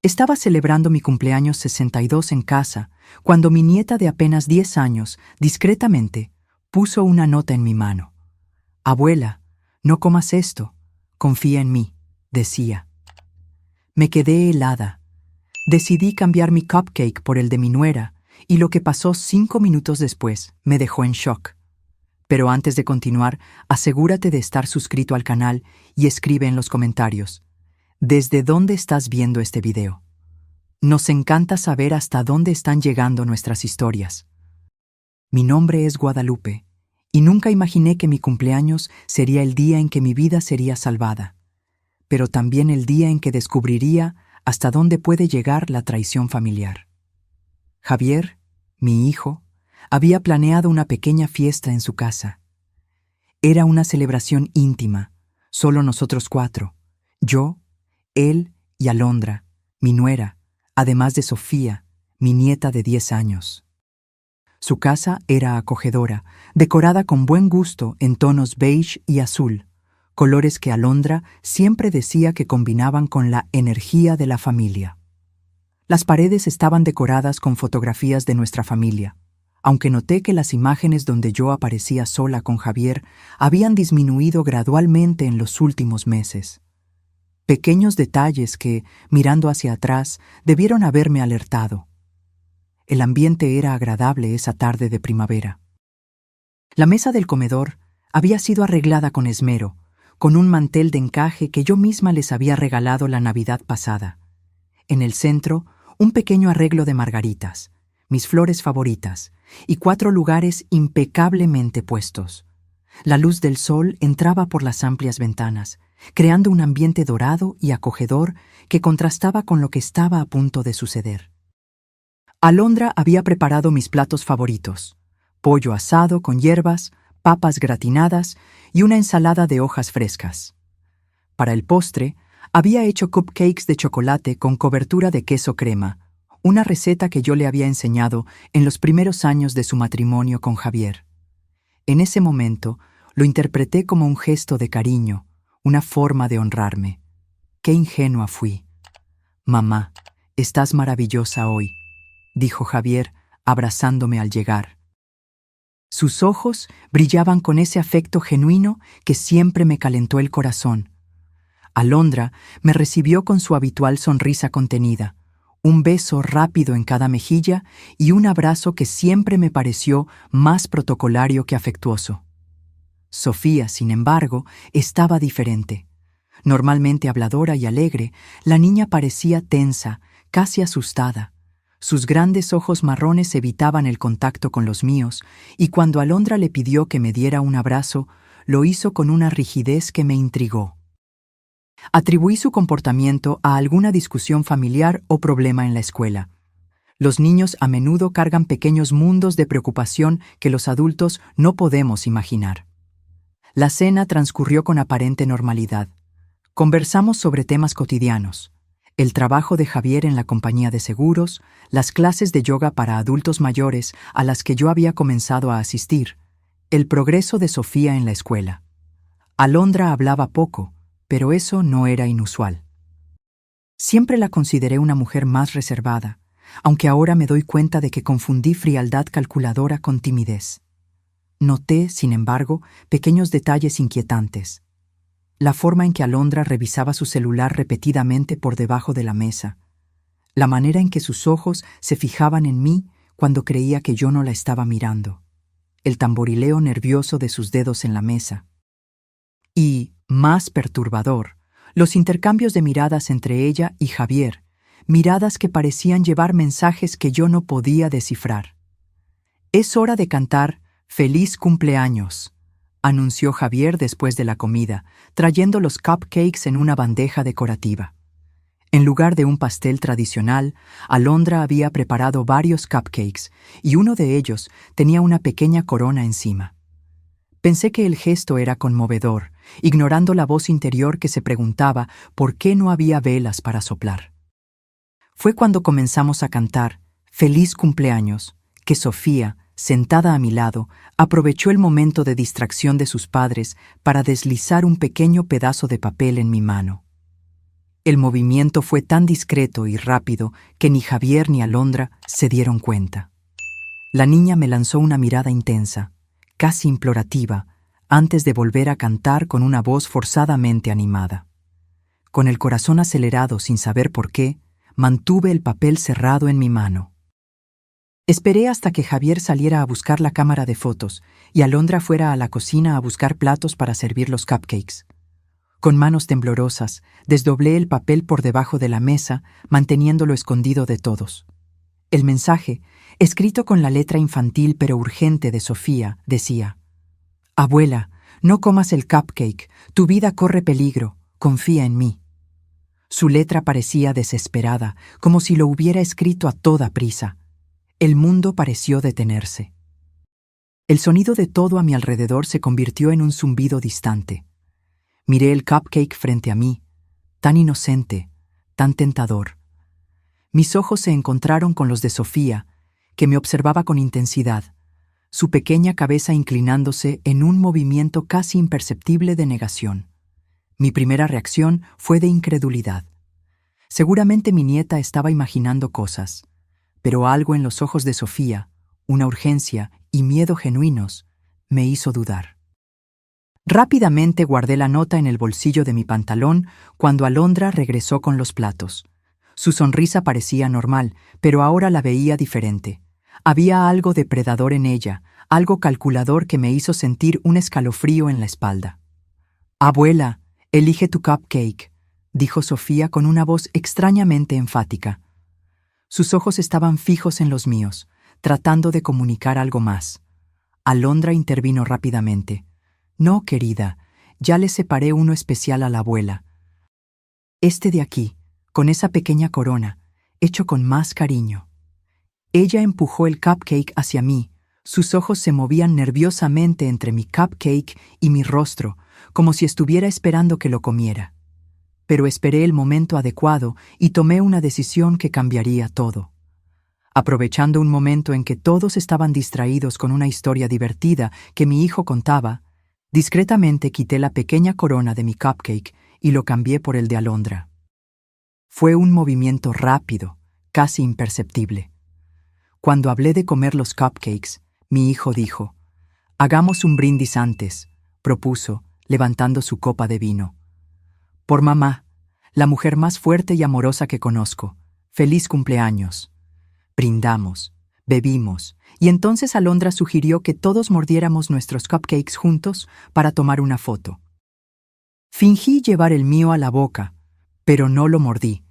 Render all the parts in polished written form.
Estaba celebrando mi cumpleaños 62 en casa, cuando mi nieta de apenas 10 años, discretamente, puso una nota en mi mano. «Abuela, no comas esto, confía en mí», decía. Me quedé helada. Decidí cambiar mi cupcake por el de mi nuera, y lo que pasó 5 minutos después me dejó en shock. Pero antes de continuar, asegúrate de estar suscrito al canal y escribe en los comentarios: ¿desde dónde estás viendo este video? Nos encanta saber hasta dónde están llegando nuestras historias. Mi nombre es Guadalupe, y nunca imaginé que mi cumpleaños sería el día en que mi vida sería salvada, pero también el día en que descubriría hasta dónde puede llegar la traición familiar. Javier, mi hijo, había planeado una pequeña fiesta en su casa. Era una celebración íntima, solo nosotros 4, yo, él y Alondra, mi nuera, además de Sofía, mi nieta de 10 años. Su casa era acogedora, decorada con buen gusto en tonos beige y azul, colores que Alondra siempre decía que combinaban con la energía de la familia. Las paredes estaban decoradas con fotografías de nuestra familia, aunque noté que las imágenes donde yo aparecía sola con Javier habían disminuido gradualmente en los últimos meses. Pequeños detalles que, mirando hacia atrás, debieron haberme alertado. El ambiente era agradable esa tarde de primavera. La mesa del comedor había sido arreglada con esmero, con un mantel de encaje que yo misma les había regalado la Navidad pasada. En el centro, un pequeño arreglo de margaritas, mis flores favoritas, y 4 lugares impecablemente puestos. La luz del sol entraba por las amplias ventanas, creando un ambiente dorado y acogedor que contrastaba con lo que estaba a punto de suceder. Alondra había preparado mis platos favoritos: pollo asado con hierbas, papas gratinadas y una ensalada de hojas frescas. Para el postre, había hecho cupcakes de chocolate con cobertura de queso crema, una receta que yo le había enseñado en los primeros años de su matrimonio con Javier. En ese momento, lo interpreté como un gesto de cariño, una forma de honrarme. Qué ingenua fui. «Mamá, estás maravillosa hoy», dijo Javier, abrazándome al llegar. Sus ojos brillaban con ese afecto genuino que siempre me calentó el corazón. Alondra me recibió con su habitual sonrisa contenida, un beso rápido en cada mejilla y un abrazo que siempre me pareció más protocolario que afectuoso. Sofía, sin embargo, estaba diferente. Normalmente habladora y alegre, la niña parecía tensa, casi asustada. Sus grandes ojos marrones evitaban el contacto con los míos, y cuando Alondra le pidió que me diera un abrazo, lo hizo con una rigidez que me intrigó. Atribuí su comportamiento a alguna discusión familiar o problema en la escuela. Los niños a menudo cargan pequeños mundos de preocupación que los adultos no podemos imaginar. La cena transcurrió con aparente normalidad. Conversamos sobre temas cotidianos: el trabajo de Javier en la compañía de seguros, las clases de yoga para adultos mayores a las que yo había comenzado a asistir, el progreso de Sofía en la escuela. Alondra hablaba poco, pero eso no era inusual. Siempre la consideré una mujer más reservada, aunque ahora me doy cuenta de que confundí frialdad calculadora con timidez. Noté, sin embargo, pequeños detalles inquietantes. La forma en que Alondra revisaba su celular repetidamente por debajo de la mesa. La manera en que sus ojos se fijaban en mí cuando creía que yo no la estaba mirando. El tamborileo nervioso de sus dedos en la mesa. Y, más perturbador, los intercambios de miradas entre ella y Javier, miradas que parecían llevar mensajes que yo no podía descifrar. «Es hora de cantar ¡Feliz cumpleaños!», anunció Javier después de la comida, trayendo los cupcakes en una bandeja decorativa. En lugar de un pastel tradicional, Alondra había preparado varios cupcakes y uno de ellos tenía una pequeña corona encima. Pensé que el gesto era conmovedor, ignorando la voz interior que se preguntaba por qué no había velas para soplar. Fue cuando comenzamos a cantar «Feliz cumpleaños» que Sofía, sentada a mi lado, aprovechó el momento de distracción de sus padres para deslizar un pequeño pedazo de papel en mi mano. El movimiento fue tan discreto y rápido que ni Javier ni Alondra se dieron cuenta. La niña me lanzó una mirada intensa, casi implorativa, antes de volver a cantar con una voz forzadamente animada. Con el corazón acelerado sin saber por qué, mantuve el papel cerrado en mi mano. Esperé hasta que Javier saliera a buscar la cámara de fotos y Alondra fuera a la cocina a buscar platos para servir los cupcakes. Con manos temblorosas, desdoblé el papel por debajo de la mesa, manteniéndolo escondido de todos. El mensaje, escrito con la letra infantil pero urgente de Sofía, decía: «Abuela, no comas el cupcake, tu vida corre peligro, confía en mí». Su letra parecía desesperada, como si lo hubiera escrito a toda prisa. El mundo pareció detenerse. El sonido de todo a mi alrededor se convirtió en un zumbido distante. Miré el cupcake frente a mí, tan inocente, tan tentador. Mis ojos se encontraron con los de Sofía, que me observaba con intensidad, su pequeña cabeza inclinándose en un movimiento casi imperceptible de negación. Mi primera reacción fue de incredulidad. Seguramente mi nieta estaba imaginando cosas, pero algo en los ojos de Sofía, una urgencia y miedo genuinos, me hizo dudar. Rápidamente guardé la nota en el bolsillo de mi pantalón cuando Alondra regresó con los platos. Su sonrisa parecía normal, pero ahora la veía diferente. Había algo depredador en ella, algo calculador que me hizo sentir un escalofrío en la espalda. «Abuela, elige tu cupcake», dijo Sofía con una voz extrañamente enfática. Sus ojos estaban fijos en los míos, tratando de comunicar algo más. Alondra intervino rápidamente. «No, querida, ya le separé uno especial a la abuela. Este de aquí, con esa pequeña corona, hecho con más cariño». Ella empujó el cupcake hacia mí. Sus ojos se movían nerviosamente entre mi cupcake y mi rostro, como si estuviera esperando que lo comiera. Pero esperé el momento adecuado y tomé una decisión que cambiaría todo. Aprovechando un momento en que todos estaban distraídos con una historia divertida que mi hijo contaba, discretamente quité la pequeña corona de mi cupcake y lo cambié por el de Alondra. Fue un movimiento rápido, casi imperceptible. Cuando hablé de comer los cupcakes, mi hijo dijo: «Hagamos un brindis antes», propuso, levantando su copa de vino. «Por mamá, la mujer más fuerte y amorosa que conozco. ¡Feliz cumpleaños!». Brindamos, bebimos, y entonces Alondra sugirió que todos mordiéramos nuestros cupcakes juntos para tomar una foto. Fingí llevar el mío a la boca, pero no lo mordí,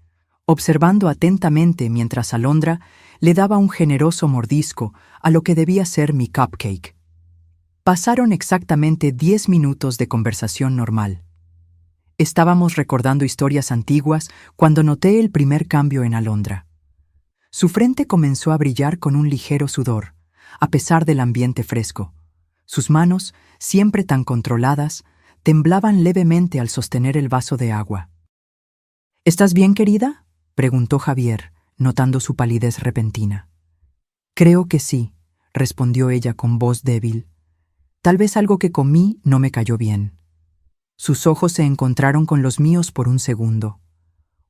observando atentamente mientras Alondra le daba un generoso mordisco a lo que debía ser mi cupcake. Pasaron exactamente 10 minutos de conversación normal. Estábamos recordando historias antiguas cuando noté el primer cambio en Alondra. Su frente comenzó a brillar con un ligero sudor, a pesar del ambiente fresco. Sus manos, siempre tan controladas, temblaban levemente al sostener el vaso de agua. «¿Estás bien, querida?», preguntó Javier, notando su palidez repentina. «Creo que sí», respondió ella con voz débil. «Tal vez algo que comí no me cayó bien». Sus ojos se encontraron con los míos por un segundo.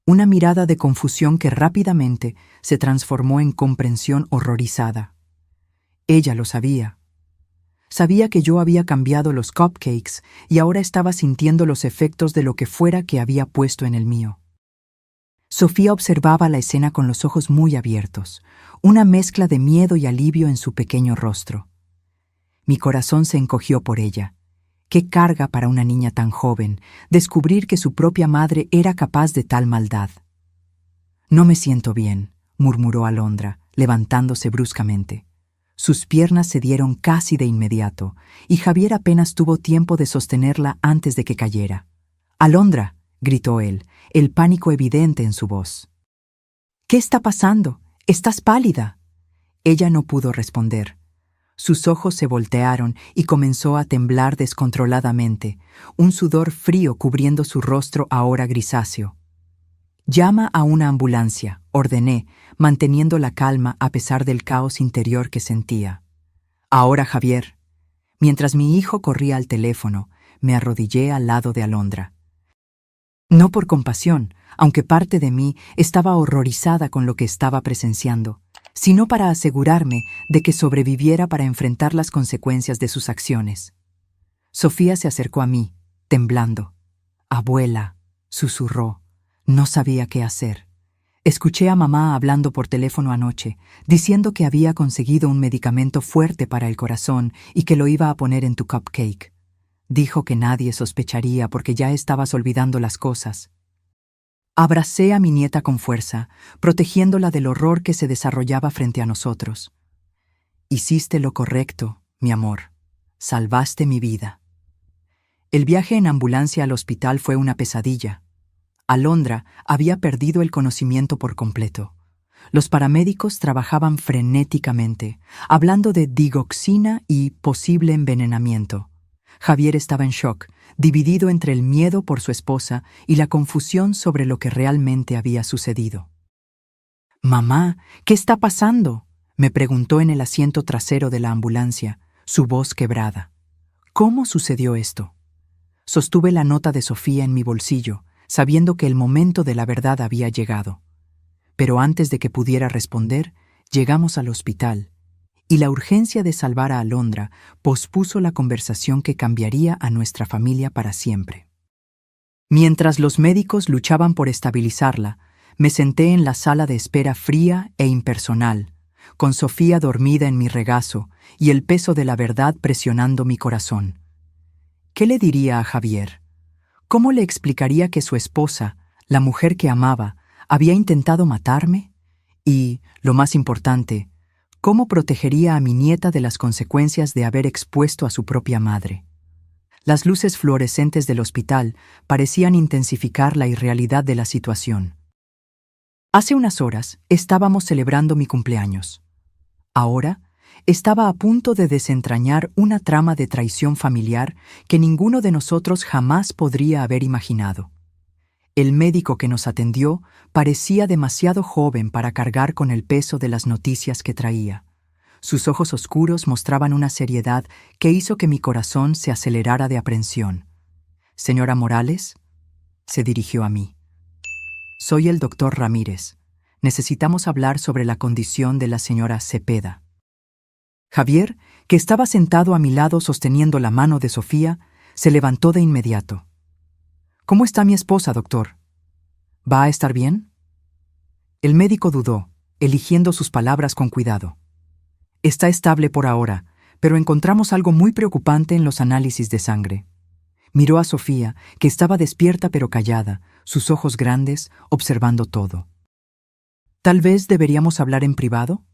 Una mirada de confusión que rápidamente se transformó en comprensión horrorizada. Ella lo sabía. Sabía que yo había cambiado los cupcakes y ahora estaba sintiendo los efectos de lo que fuera que había puesto en el mío. Sofía observaba la escena con los ojos muy abiertos, una mezcla de miedo y alivio en su pequeño rostro. Mi corazón se encogió por ella. Qué carga para una niña tan joven descubrir que su propia madre era capaz de tal maldad. «No me siento bien», murmuró Alondra, levantándose bruscamente. Sus piernas se dieron casi de inmediato, y Javier apenas tuvo tiempo de sostenerla antes de que cayera. «Alondra», gritó él, el pánico evidente en su voz. «¿Qué está pasando? Estás pálida». Ella no pudo responder. Sus ojos se voltearon y comenzó a temblar descontroladamente, un sudor frío cubriendo su rostro ahora grisáceo. «Llama a una ambulancia», ordené, manteniendo la calma a pesar del caos interior que sentía. «Ahora, Javier». Mientras mi hijo corría al teléfono, me arrodillé al lado de Alondra. No por compasión, aunque parte de mí estaba horrorizada con lo que estaba presenciando, sino para asegurarme de que sobreviviera para enfrentar las consecuencias de sus acciones. Sofía se acercó a mí, temblando. «Abuela», susurró. No sabía qué hacer. Escuché a mamá hablando por teléfono anoche, diciendo que había conseguido un medicamento fuerte para el corazón y que lo iba a poner en tu cupcake. Dijo que nadie sospecharía porque ya estabas olvidando las cosas. Abracé a mi nieta con fuerza, protegiéndola del horror que se desarrollaba frente a nosotros. Hiciste lo correcto, mi amor. Salvaste mi vida. El viaje en ambulancia al hospital fue una pesadilla. Alondra había perdido el conocimiento por completo. Los paramédicos trabajaban frenéticamente, hablando de digoxina y posible envenenamiento. Javier estaba en shock, dividido entre el miedo por su esposa y la confusión sobre lo que realmente había sucedido. «Mamá, ¿qué está pasando?», me preguntó en el asiento trasero de la ambulancia, su voz quebrada. «¿Cómo sucedió esto?». Sostuve la nota de Sofía en mi bolsillo, sabiendo que el momento de la verdad había llegado. Pero antes de que pudiera responder, llegamos al hospital, y la urgencia de salvar a Alondra pospuso la conversación que cambiaría a nuestra familia para siempre. Mientras los médicos luchaban por estabilizarla, me senté en la sala de espera fría e impersonal, con Sofía dormida en mi regazo y el peso de la verdad presionando mi corazón. ¿Qué le diría a Javier? ¿Cómo le explicaría que su esposa, la mujer que amaba, había intentado matarme? Y, lo más importante, ¿cómo protegería a mi nieta de las consecuencias de haber expuesto a su propia madre? Las luces fluorescentes del hospital parecían intensificar la irrealidad de la situación. Hace unas horas estábamos celebrando mi cumpleaños. Ahora estaba a punto de desentrañar una trama de traición familiar que ninguno de nosotros jamás podría haber imaginado. El médico que nos atendió parecía demasiado joven para cargar con el peso de las noticias que traía. Sus ojos oscuros mostraban una seriedad que hizo que mi corazón se acelerara de aprensión. «Señora Morales», se dirigió a mí. «Soy el doctor Ramírez. Necesitamos hablar sobre la condición de la señora Cepeda». Javier, que estaba sentado a mi lado sosteniendo la mano de Sofía, se levantó de inmediato. «¿Cómo está mi esposa, doctor? ¿Va a estar bien?». El médico dudó, eligiendo sus palabras con cuidado. «Está estable por ahora, pero encontramos algo muy preocupante en los análisis de sangre». Miró a Sofía, que estaba despierta pero callada, sus ojos grandes, observando todo. «¿Tal vez deberíamos hablar en privado?».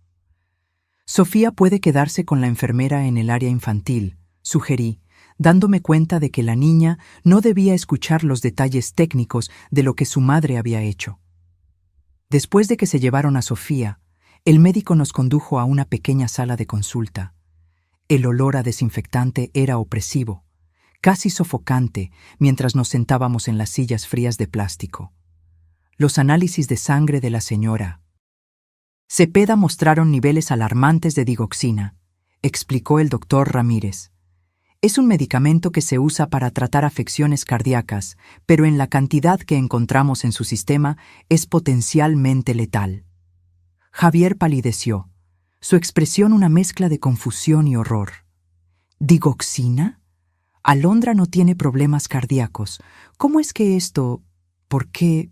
«Sofía puede quedarse con la enfermera en el área infantil», sugerí, dándome cuenta de que la niña no debía escuchar los detalles técnicos de lo que su madre había hecho. Después de que se llevaron a Sofía, el médico nos condujo a una pequeña sala de consulta. El olor a desinfectante era opresivo, casi sofocante, mientras nos sentábamos en las sillas frías de plástico. Los análisis de sangre de la señora Cepeda mostraron niveles alarmantes de digoxina, explicó el doctor Ramírez. Es un medicamento que se usa para tratar afecciones cardíacas, pero en la cantidad que encontramos en su sistema es potencialmente letal. Javier palideció, su expresión una mezcla de confusión y horror. ¿Digoxina? Alondra no tiene problemas cardíacos. ¿Cómo es que esto? ¿Por qué?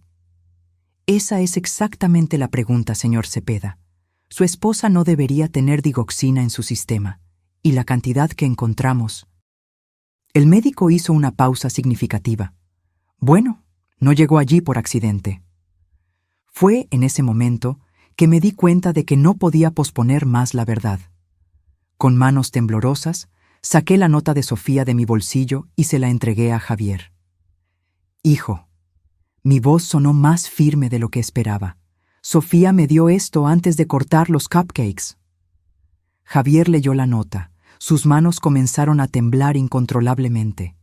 Esa es exactamente la pregunta, señor Cepeda. Su esposa no debería tener digoxina en su sistema, y la cantidad que encontramos. El médico hizo una pausa significativa. Bueno, no llegó allí por accidente. Fue en ese momento que me di cuenta de que no podía posponer más la verdad. Con manos temblorosas, saqué la nota de Sofía de mi bolsillo y se la entregué a Javier. «Hijo». Mi voz sonó más firme de lo que esperaba. «Sofía me dio esto antes de cortar los cupcakes». Javier leyó la nota. Sus manos comenzaron a temblar incontrolablemente.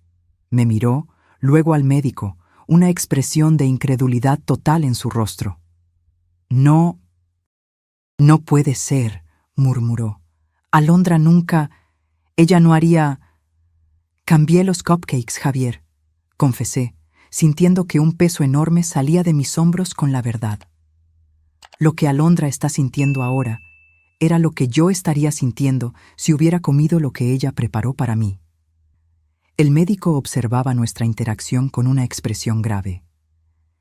Me miró, luego al médico, una expresión de incredulidad total en su rostro. «No puede ser», murmuró. «Alondra nunca... Ella no haría...». «Cambié los cupcakes, Javier», confesé, sintiendo que un peso enorme salía de mis hombros con la verdad. Lo que Alondra está sintiendo ahora era lo que yo estaría sintiendo si hubiera comido lo que ella preparó para mí. El médico observaba nuestra interacción con una expresión grave.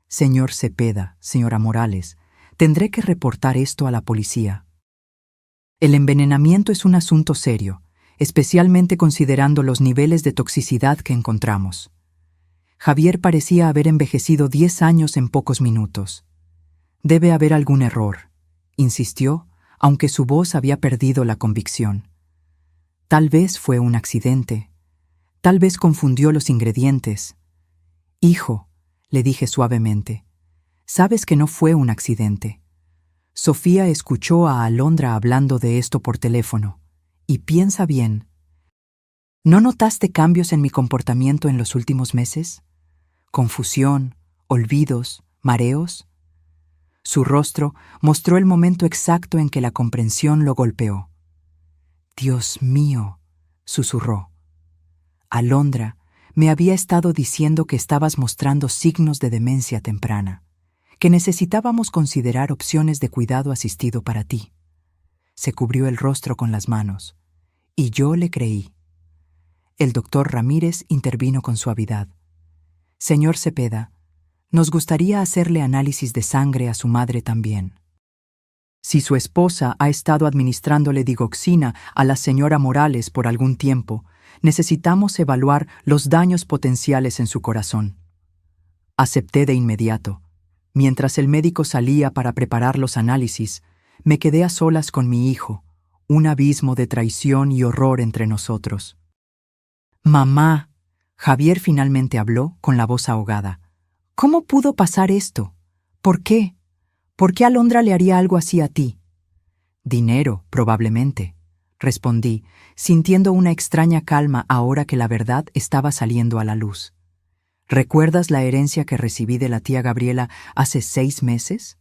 Señor Cepeda, señora Morales, tendré que reportar esto a la policía. El envenenamiento es un asunto serio, especialmente considerando los niveles de toxicidad que encontramos. Javier parecía haber envejecido 10 años en pocos minutos. Debe haber algún error, insistió, aunque su voz había perdido la convicción. Tal vez fue un accidente. Tal vez confundió los ingredientes. Hijo, le dije suavemente, sabes que no fue un accidente. Sofía escuchó a Alondra hablando de esto por teléfono. Y piensa bien. ¿No notaste cambios en mi comportamiento en los últimos meses? ¿Confusión, olvidos, mareos? Su rostro mostró el momento exacto en que la comprensión lo golpeó. Dios mío, susurró. Alondra, me había estado diciendo que estabas mostrando signos de demencia temprana, que necesitábamos considerar opciones de cuidado asistido para ti. Se cubrió el rostro con las manos, y yo le creí. El doctor Ramírez intervino con suavidad. Señor Cepeda, nos gustaría hacerle análisis de sangre a su madre también. Si su esposa ha estado administrándole digoxina a la señora Morales por algún tiempo, necesitamos evaluar los daños potenciales en su corazón. Acepté de inmediato. Mientras el médico salía para preparar los análisis, me quedé a solas con mi hijo, un abismo de traición y horror entre nosotros. Mamá, Javier finalmente habló con la voz ahogada. ¿Cómo pudo pasar esto? ¿Por qué? ¿Por qué Alondra le haría algo así a ti? Dinero, probablemente, respondí, sintiendo una extraña calma ahora que la verdad estaba saliendo a la luz. ¿Recuerdas la herencia que recibí de la tía Gabriela hace 6 meses?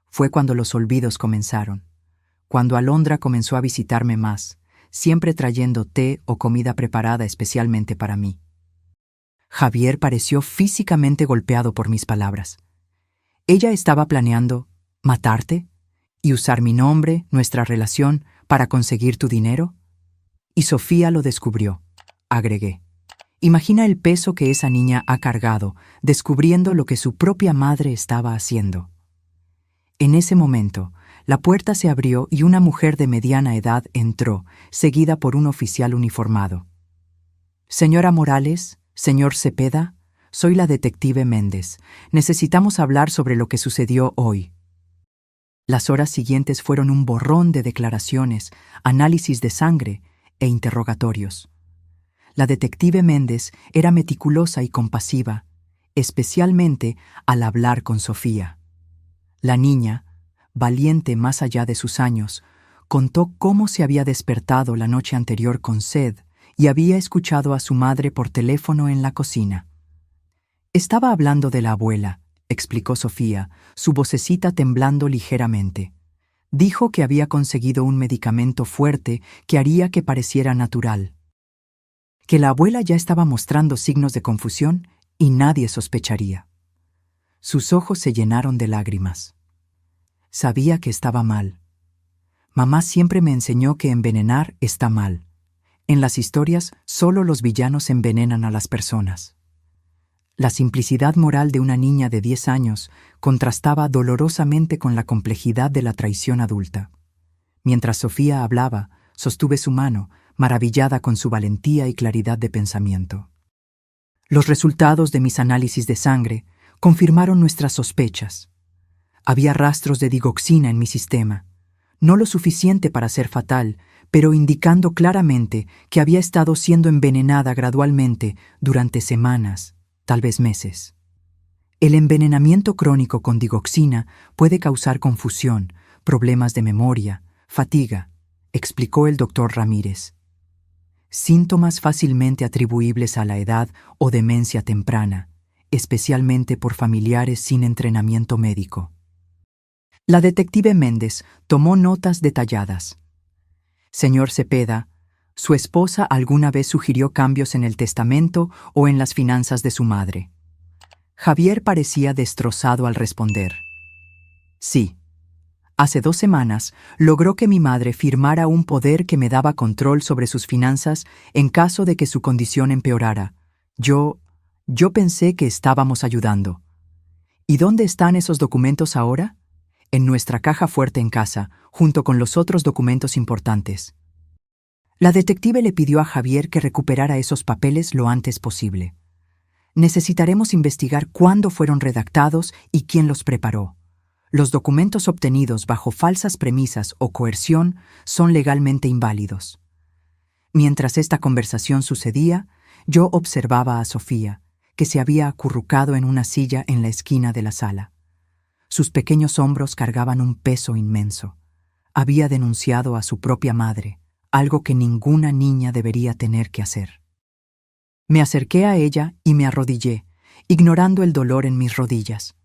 Fue cuando los olvidos comenzaron, cuando Alondra comenzó a visitarme más, siempre trayendo té o comida preparada especialmente para mí. Javier pareció físicamente golpeado por mis palabras. Ella estaba planeando matarte y usar mi nombre, nuestra relación, para conseguir tu dinero. Y Sofía lo descubrió, agregué. Imagina el peso que esa niña ha cargado, descubriendo lo que su propia madre estaba haciendo. En ese momento, la puerta se abrió y una mujer de mediana edad entró, seguida por un oficial uniformado. Señora Morales, señor Cepeda, soy la detective Méndez. Necesitamos hablar sobre lo que sucedió hoy. Las horas siguientes fueron un borrón de declaraciones, análisis de sangre e interrogatorios. La detective Méndez era meticulosa y compasiva, especialmente al hablar con Sofía. La niña, valiente más allá de sus años, contó cómo se había despertado la noche anterior con sed y había escuchado a su madre por teléfono en la cocina. Estaba hablando de la abuela, explicó Sofía, su vocecita temblando ligeramente. Dijo que había conseguido un medicamento fuerte que haría que pareciera natural. Que la abuela ya estaba mostrando signos de confusión y nadie sospecharía. Sus ojos se llenaron de lágrimas. Sabía que estaba mal. Mamá siempre me enseñó que envenenar está mal. En las historias, solo los villanos envenenan a las personas. La simplicidad moral de una niña de 10 años contrastaba dolorosamente con la complejidad de la traición adulta. Mientras Sofía hablaba, sostuve su mano, maravillada con su valentía y claridad de pensamiento. Los resultados de mis análisis de sangre confirmaron nuestras sospechas. Había rastros de digoxina en mi sistema, no lo suficiente para ser fatal, pero indicando claramente que había estado siendo envenenada gradualmente durante semanas, tal vez meses. El envenenamiento crónico con digoxina puede causar confusión, problemas de memoria, fatiga, explicó el doctor Ramírez. Síntomas fácilmente atribuibles a la edad o demencia temprana, especialmente por familiares sin entrenamiento médico. La detective Méndez tomó notas detalladas. Señor Cepeda, ¿su esposa alguna vez sugirió cambios en el testamento o en las finanzas de su madre? Javier parecía destrozado al responder. Sí. Hace 2 semanas logró que mi madre firmara un poder que me daba control sobre sus finanzas en caso de que su condición empeorara. Yo pensé que estábamos ayudando. ¿Y dónde están esos documentos ahora? En nuestra caja fuerte en casa, junto con los otros documentos importantes. La detective le pidió a Javier que recuperara esos papeles lo antes posible. Necesitaremos investigar cuándo fueron redactados y quién los preparó. Los documentos obtenidos bajo falsas premisas o coerción son legalmente inválidos. Mientras esta conversación sucedía, yo observaba a Sofía, que se había acurrucado en una silla en la esquina de la sala. Sus pequeños hombros cargaban un peso inmenso. Había denunciado a su propia madre, algo que ninguna niña debería tener que hacer. Me acerqué a ella y me arrodillé, ignorando el dolor en mis rodillas.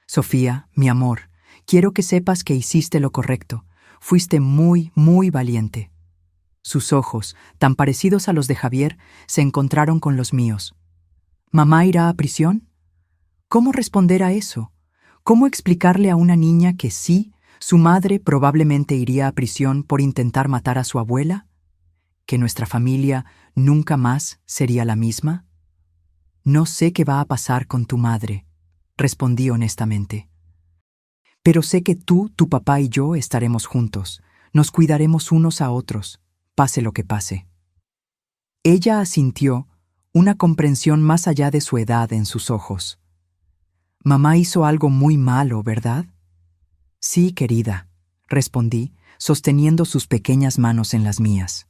Sofía, mi amor, quiero que sepas que hiciste lo correcto. Fuiste muy, muy valiente. Sus ojos, tan parecidos a los de Javier, se encontraron con los míos. ¿Mamá irá a prisión? ¿Cómo responder a eso? ¿Cómo explicarle a una niña que sí, su madre probablemente iría a prisión por intentar matar a su abuela? ¿Que nuestra familia nunca más sería la misma? No sé qué va a pasar con tu madre, respondí honestamente. Pero sé que tú, tu papá y yo estaremos juntos. Nos cuidaremos unos a otros, pase lo que pase. Ella asintió, una comprensión más allá de su edad en sus ojos. Mamá hizo algo muy malo, ¿verdad? Sí, querida, respondí, sosteniendo sus pequeñas manos en las mías.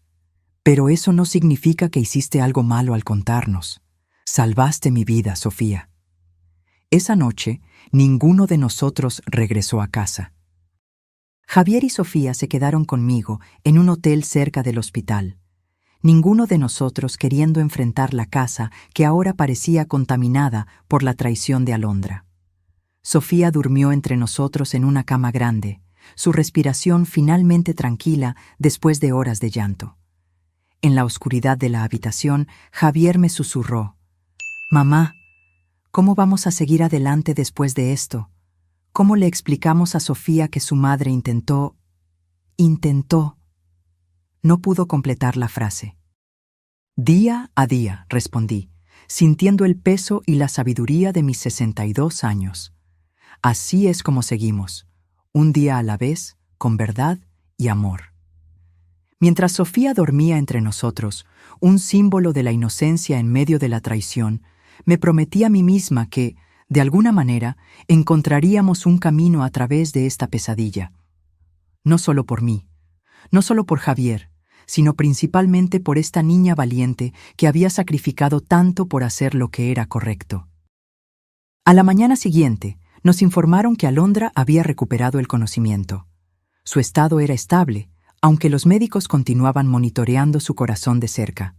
Pero eso no significa que hiciste algo malo al contarnos. Salvaste mi vida, Sofía. Esa noche, ninguno de nosotros regresó a casa. Javier y Sofía se quedaron conmigo en un hotel cerca del hospital. Ninguno de nosotros queriendo enfrentar la casa que ahora parecía contaminada por la traición de Alondra. Sofía durmió entre nosotros en una cama grande, su respiración finalmente tranquila después de horas de llanto. En la oscuridad de la habitación, Javier me susurró: «Mamá, ¿cómo vamos a seguir adelante después de esto? ¿Cómo le explicamos a Sofía que su madre intentó...?» No pudo completar la frase. Día a día, respondí, sintiendo el peso y la sabiduría de mis 62 años. Así es como seguimos, un día a la vez, con verdad y amor. Mientras Sofía dormía entre nosotros, un símbolo de la inocencia en medio de la traición, me prometí a mí misma que, de alguna manera, encontraríamos un camino a través de esta pesadilla. No solo por mí, no solo por Javier, sino principalmente por esta niña valiente que había sacrificado tanto por hacer lo que era correcto. A la mañana siguiente, nos informaron que Alondra había recuperado el conocimiento. Su estado era estable, aunque los médicos continuaban monitoreando su corazón de cerca.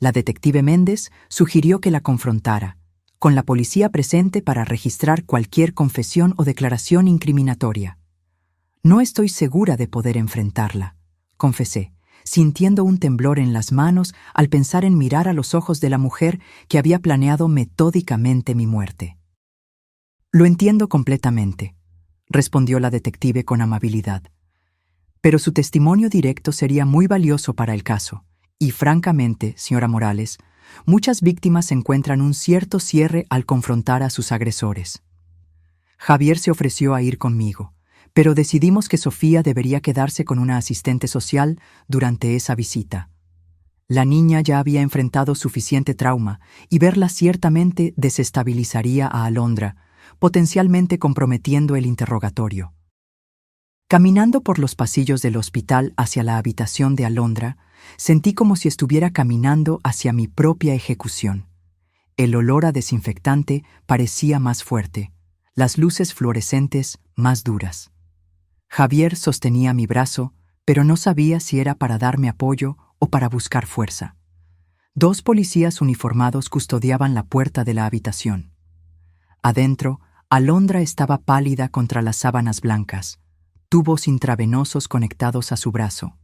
La detective Méndez sugirió que la confrontara, con la policía presente para registrar cualquier confesión o declaración incriminatoria. No estoy segura de poder enfrentarla, confesé, sintiendo un temblor en las manos al pensar en mirar a los ojos de la mujer que había planeado metódicamente mi muerte. Lo entiendo completamente, respondió la detective con amabilidad. Pero su testimonio directo sería muy valioso para el caso, y francamente, señora Morales, muchas víctimas encuentran un cierto cierre al confrontar a sus agresores. Javier se ofreció a ir conmigo, pero decidimos que Sofía debería quedarse con una asistente social durante esa visita. La niña ya había enfrentado suficiente trauma y verla ciertamente desestabilizaría a Alondra, potencialmente comprometiendo el interrogatorio. Caminando por los pasillos del hospital hacia la habitación de Alondra, sentí como si estuviera caminando hacia mi propia ejecución. El olor a desinfectante parecía más fuerte, las luces fluorescentes más duras. Javier sostenía mi brazo, pero no sabía si era para darme apoyo o para buscar fuerza. 2 policías uniformados custodiaban la puerta de la habitación. Adentro, Alondra estaba pálida contra las sábanas blancas, tubos intravenosos conectados a su brazo.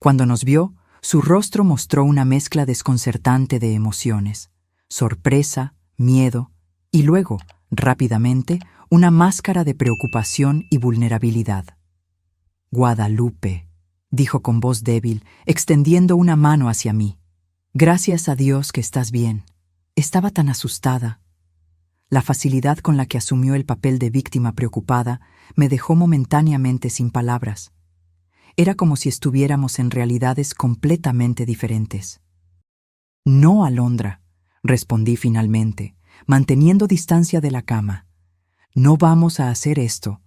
Cuando nos vio, su rostro mostró una mezcla desconcertante de emociones: sorpresa, miedo Y luego, rápidamente, una máscara de preocupación y vulnerabilidad. Guadalupe, dijo con voz débil, extendiendo una mano hacia mí. Gracias a Dios que estás bien. Estaba tan asustada. La facilidad con la que asumió el papel de víctima preocupada me dejó momentáneamente sin palabras. Era como si estuviéramos en realidades completamente diferentes. No, Alondra, respondí finalmente, manteniendo distancia de la cama. No vamos a hacer esto.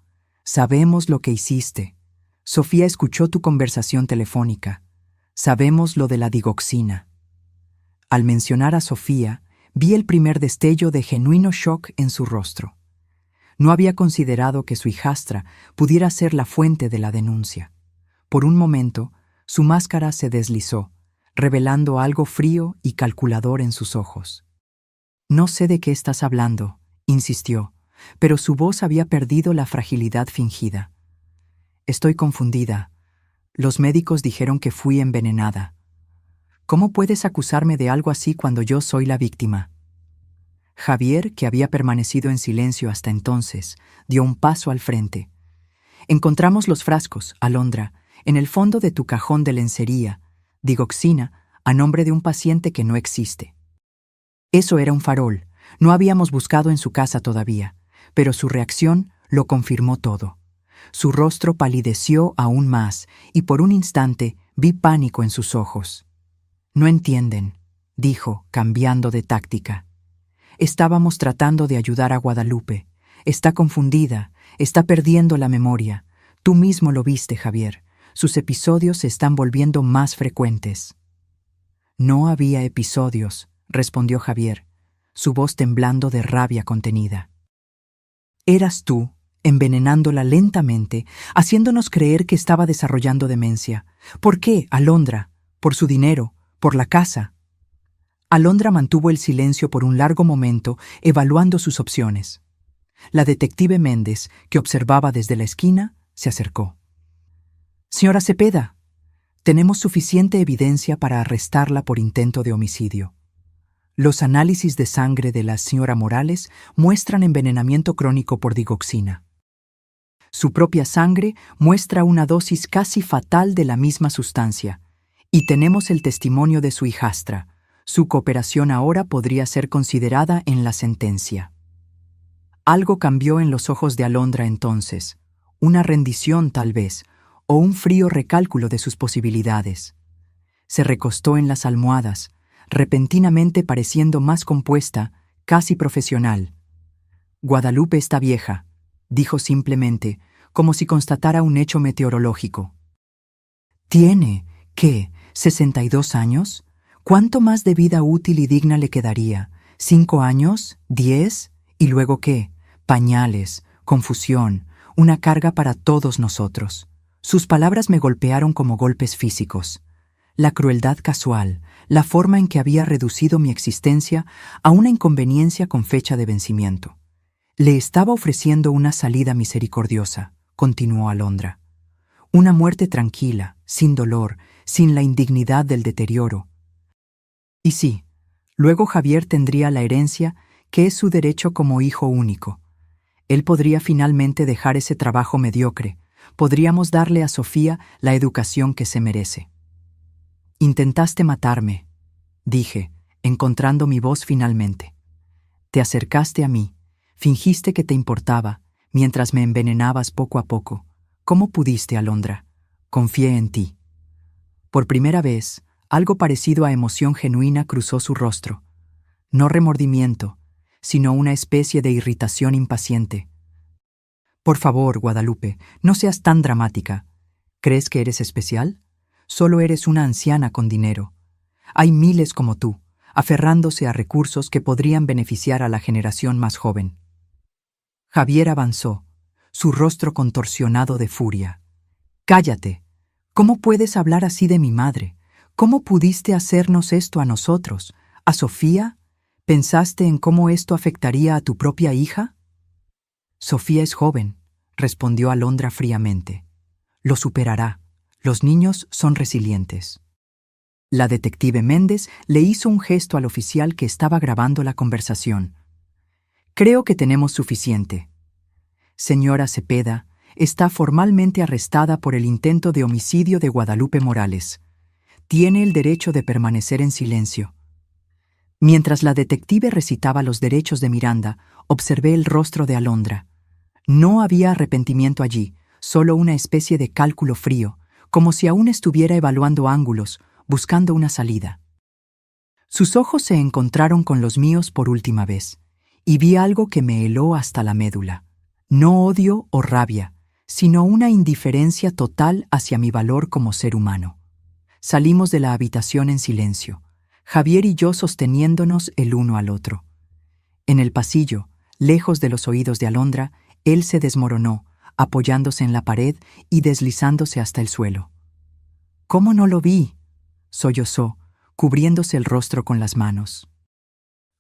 Sabemos lo que hiciste. Sofía escuchó tu conversación telefónica. Sabemos lo de la digoxina. Al mencionar a Sofía, vi el primer destello de genuino shock en su rostro. No había considerado que su hijastra pudiera ser la fuente de la denuncia. Por un momento, su máscara se deslizó, revelando algo frío y calculador en sus ojos. No sé de qué estás hablando, insistió, pero su voz había perdido la fragilidad fingida. Estoy confundida. Los médicos dijeron que fui envenenada. ¿Cómo puedes acusarme de algo así cuando yo soy la víctima? Javier, que había permanecido en silencio hasta entonces, dio un paso al frente. Encontramos los frascos, Alondra, en el fondo de tu cajón de lencería, digoxina, a nombre de un paciente que no existe. Eso era un farol. No habíamos buscado en su casa todavía, pero su reacción lo confirmó todo. Su rostro palideció aún más y por un instante vi pánico en sus ojos. No entienden, dijo, cambiando de táctica. Estábamos tratando de ayudar a Guadalupe. Está confundida, está perdiendo la memoria. Tú mismo lo viste, Javier. Sus episodios se están volviendo más frecuentes. No había episodios, respondió Javier, su voz temblando de rabia contenida. Eras tú, envenenándola lentamente, haciéndonos creer que estaba desarrollando demencia. ¿Por qué, Alondra? ¿Por su dinero? ¿Por la casa? Alondra mantuvo el silencio por un largo momento, evaluando sus opciones. La detective Méndez, que observaba desde la esquina, se acercó. Señora Cepeda, tenemos suficiente evidencia para arrestarla por intento de homicidio. Los análisis de sangre de la señora Morales muestran envenenamiento crónico por digoxina. Su propia sangre muestra una dosis casi fatal de la misma sustancia, y tenemos el testimonio de su hijastra. Su cooperación ahora podría ser considerada en la sentencia. Algo cambió en los ojos de Alondra entonces, una rendición tal vez, o un frío recálculo de sus posibilidades. Se recostó en las almohadas, repentinamente pareciendo más compuesta, casi profesional. Guadalupe está vieja, dijo simplemente, como si constatara un hecho meteorológico. ¿Tiene, qué, 62 años? ¿Cuánto más de vida útil y digna le quedaría? ¿5 años? ¿10? ¿Y luego qué? Pañales, confusión, una carga para todos nosotros. Sus palabras me golpearon como golpes físicos. La crueldad casual, la forma en que había reducido mi existencia a una inconveniencia con fecha de vencimiento. Le estaba ofreciendo una salida misericordiosa, continuó Alondra. Una muerte tranquila, sin dolor, sin la indignidad del deterioro. Y sí, luego Javier tendría la herencia, que es su derecho como hijo único. Él podría finalmente dejar ese trabajo mediocre. Podríamos darle a Sofía la educación que se merece. Intentaste matarme, dije, encontrando mi voz finalmente. Te acercaste a mí, fingiste que te importaba, mientras me envenenabas poco a poco. ¿Cómo pudiste, Alondra? Confié en ti. Por primera vez, algo parecido a emoción genuina cruzó su rostro. No remordimiento, sino una especie de irritación impaciente. Por favor, Guadalupe, no seas tan dramática. ¿Crees que eres especial? Solo eres una anciana con dinero. Hay miles como tú, aferrándose a recursos que podrían beneficiar a la generación más joven. Javier avanzó, su rostro contorsionado de furia. «Cállate. ¿Cómo puedes hablar así de mi madre? ¿Cómo pudiste hacernos esto a nosotros? ¿A Sofía? ¿Pensaste en cómo esto afectaría a tu propia hija?» «Sofía es joven», respondió Alondra fríamente. «Lo superará. Los niños son resilientes». La detective Méndez le hizo un gesto al oficial que estaba grabando la conversación. Creo que tenemos suficiente. Señora Cepeda está formalmente arrestada por el intento de homicidio de Guadalupe Morales. Tiene el derecho de permanecer en silencio. Mientras la detective recitaba los derechos de Miranda, observé el rostro de Alondra. No había arrepentimiento allí, solo una especie de cálculo frío, como si aún estuviera evaluando ángulos, buscando una salida. Sus ojos se encontraron con los míos por última vez, y vi algo que me heló hasta la médula. No odio o rabia, sino una indiferencia total hacia mi valor como ser humano. Salimos de la habitación en silencio, Javier y yo sosteniéndonos el uno al otro. En el pasillo, lejos de los oídos de Alondra, él se desmoronó, apoyándose en la pared y deslizándose hasta el suelo. «¿Cómo no lo vi?», sollozó, cubriéndose el rostro con las manos.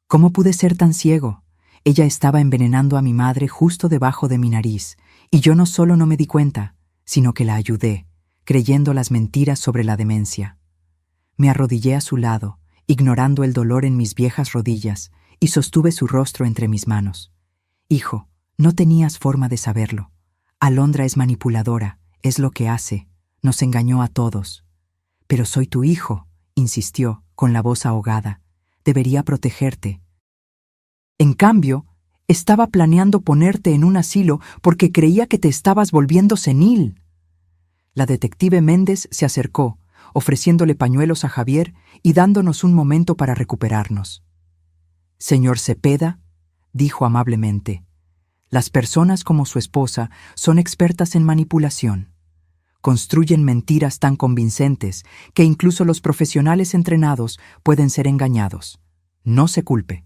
«¿Cómo pude ser tan ciego? Ella estaba envenenando a mi madre justo debajo de mi nariz, y yo no solo no me di cuenta, sino que la ayudé, creyendo las mentiras sobre la demencia». Me arrodillé a su lado, ignorando el dolor en mis viejas rodillas, y sostuve su rostro entre mis manos. «Hijo, no tenías forma de saberlo. Alondra es manipuladora, es lo que hace, nos engañó a todos. Pero soy tu hijo», insistió, con la voz ahogada. «Debería protegerte. En cambio, estaba planeando ponerte en un asilo porque creía que te estabas volviendo senil». La detective Méndez se acercó, ofreciéndole pañuelos a Javier y dándonos un momento para recuperarnos. «Señor Cepeda», dijo amablemente, «las personas como su esposa son expertas en manipulación. Construyen mentiras tan convincentes que incluso los profesionales entrenados pueden ser engañados. No se culpe».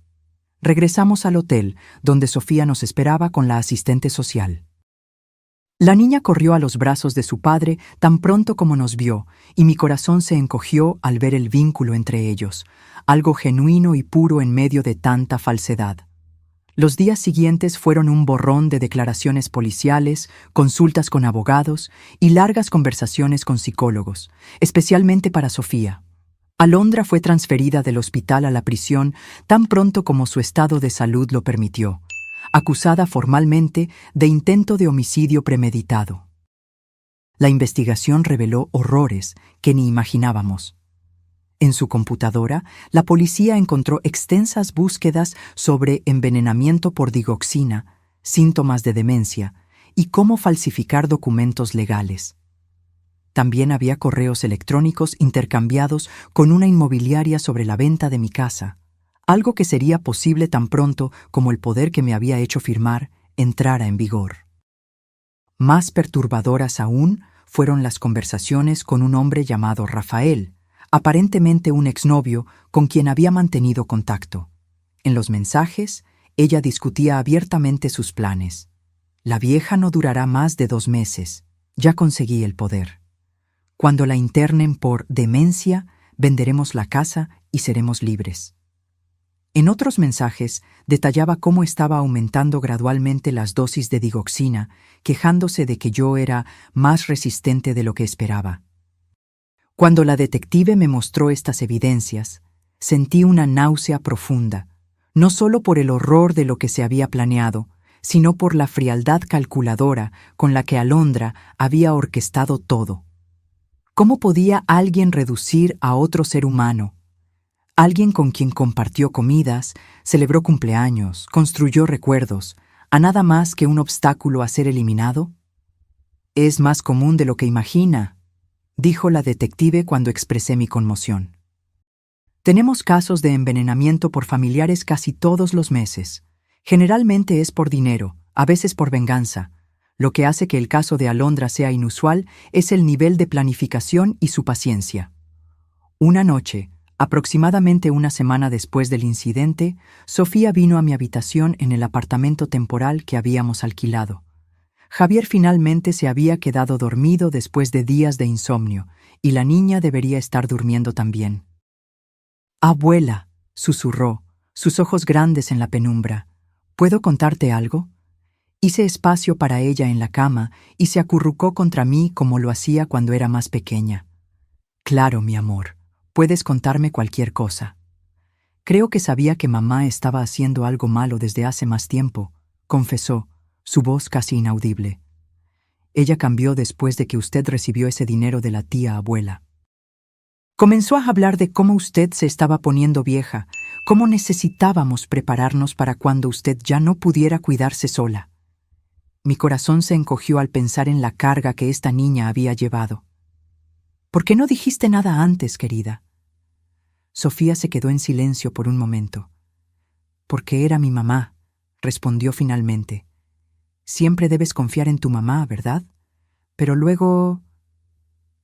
Regresamos al hotel, donde Sofía nos esperaba con la asistente social. La niña corrió a los brazos de su padre tan pronto como nos vio, y mi corazón se encogió al ver el vínculo entre ellos, algo genuino y puro en medio de tanta falsedad. Los días siguientes fueron un borrón de declaraciones policiales, consultas con abogados y largas conversaciones con psicólogos, especialmente para Sofía. Alondra fue transferida del hospital a la prisión tan pronto como su estado de salud lo permitió, acusada formalmente de intento de homicidio premeditado. La investigación reveló horrores que ni imaginábamos. En su computadora, la policía encontró extensas búsquedas sobre envenenamiento por digoxina, síntomas de demencia y cómo falsificar documentos legales. También había correos electrónicos intercambiados con una inmobiliaria sobre la venta de mi casa, algo que sería posible tan pronto como el poder que me había hecho firmar entrara en vigor. Más perturbadoras aún fueron las conversaciones con un hombre llamado Rafael, aparentemente un exnovio con quien había mantenido contacto. En los mensajes, ella discutía abiertamente sus planes. «La vieja no durará más de 2 meses. Ya conseguí el poder. Cuando la internen por demencia, venderemos la casa y seremos libres». En otros mensajes, detallaba cómo estaba aumentando gradualmente las dosis de digoxina, quejándose de que yo era más resistente de lo que esperaba. Cuando la detective me mostró estas evidencias, sentí una náusea profunda, no solo por el horror de lo que se había planeado, sino por la frialdad calculadora con la que Alondra había orquestado todo. ¿Cómo podía alguien reducir a otro ser humano, alguien con quien compartió comidas, celebró cumpleaños, construyó recuerdos, a nada más que un obstáculo a ser eliminado? «Es más común de lo que imagina», dijo la detective cuando expresé mi conmoción. «Tenemos casos de envenenamiento por familiares casi todos los meses. Generalmente es por dinero, a veces por venganza. Lo que hace que el caso de Alondra sea inusual es el nivel de planificación y su paciencia». Una noche, aproximadamente una semana después del incidente, Sofía vino a mi habitación en el apartamento temporal que habíamos alquilado. Javier finalmente se había quedado dormido después de días de insomnio, y la niña debería estar durmiendo también. «Abuela», susurró, sus ojos grandes en la penumbra, «¿puedo contarte algo?». Hice espacio para ella en la cama y se acurrucó contra mí como lo hacía cuando era más pequeña. «Claro, mi amor. Puedes contarme cualquier cosa». Creo que sabía que mamá estaba haciendo algo malo desde hace más tiempo, confesó, su voz casi inaudible. Ella cambió después de que usted recibió ese dinero de la tía abuela. Comenzó a hablar de cómo usted se estaba poniendo vieja, cómo necesitábamos prepararnos para cuando usted ya no pudiera cuidarse sola. Mi corazón se encogió al pensar en la carga que esta niña había llevado. ¿Por qué no dijiste nada antes, querida? Sofía se quedó en silencio por un momento. Porque era mi mamá, respondió finalmente. Siempre debes confiar en tu mamá, ¿verdad? Pero luego...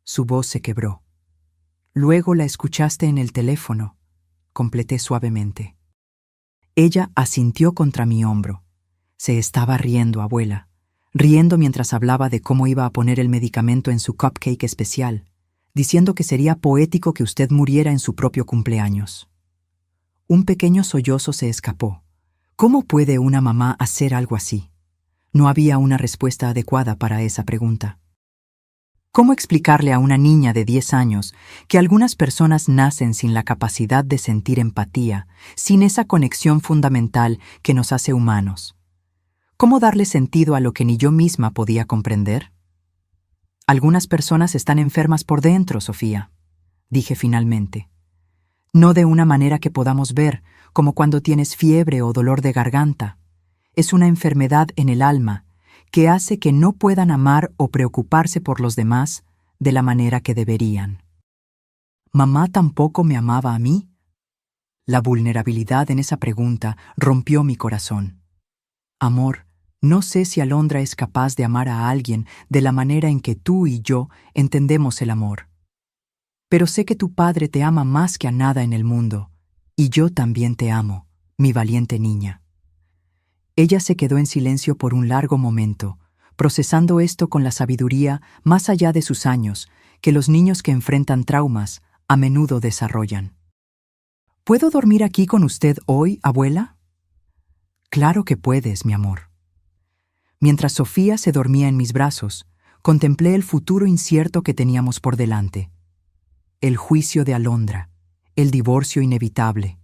Su voz se quebró. Luego la escuchaste en el teléfono, completé suavemente. Ella asintió contra mi hombro. Se estaba riendo, abuela, riendo mientras hablaba de cómo iba a poner el medicamento en su cupcake especial, diciendo que sería poético que usted muriera en su propio cumpleaños. Un pequeño sollozo se escapó. ¿Cómo puede una mamá hacer algo así? No había una respuesta adecuada para esa pregunta. ¿Cómo explicarle a una niña de 10 años que algunas personas nacen sin la capacidad de sentir empatía, sin esa conexión fundamental que nos hace humanos? ¿Cómo darle sentido a lo que ni yo misma podía comprender? Algunas personas están enfermas por dentro, Sofía, dije finalmente. No de una manera que podamos ver, como cuando tienes fiebre o dolor de garganta. Es una enfermedad en el alma que hace que no puedan amar o preocuparse por los demás de la manera que deberían. ¿Mamá tampoco me amaba a mí? La vulnerabilidad en esa pregunta rompió mi corazón. Amor, no sé si Alondra es capaz de amar a alguien de la manera en que tú y yo entendemos el amor. Pero sé que tu padre te ama más que a nada en el mundo, y yo también te amo, mi valiente niña. Ella se quedó en silencio por un largo momento, procesando esto con la sabiduría más allá de sus años, que los niños que enfrentan traumas a menudo desarrollan. ¿Puedo dormir aquí con usted hoy, abuela? Claro que puedes, mi amor. Mientras Sofía se dormía en mis brazos, contemplé el futuro incierto que teníamos por delante. El juicio de Alondra, el divorcio inevitable,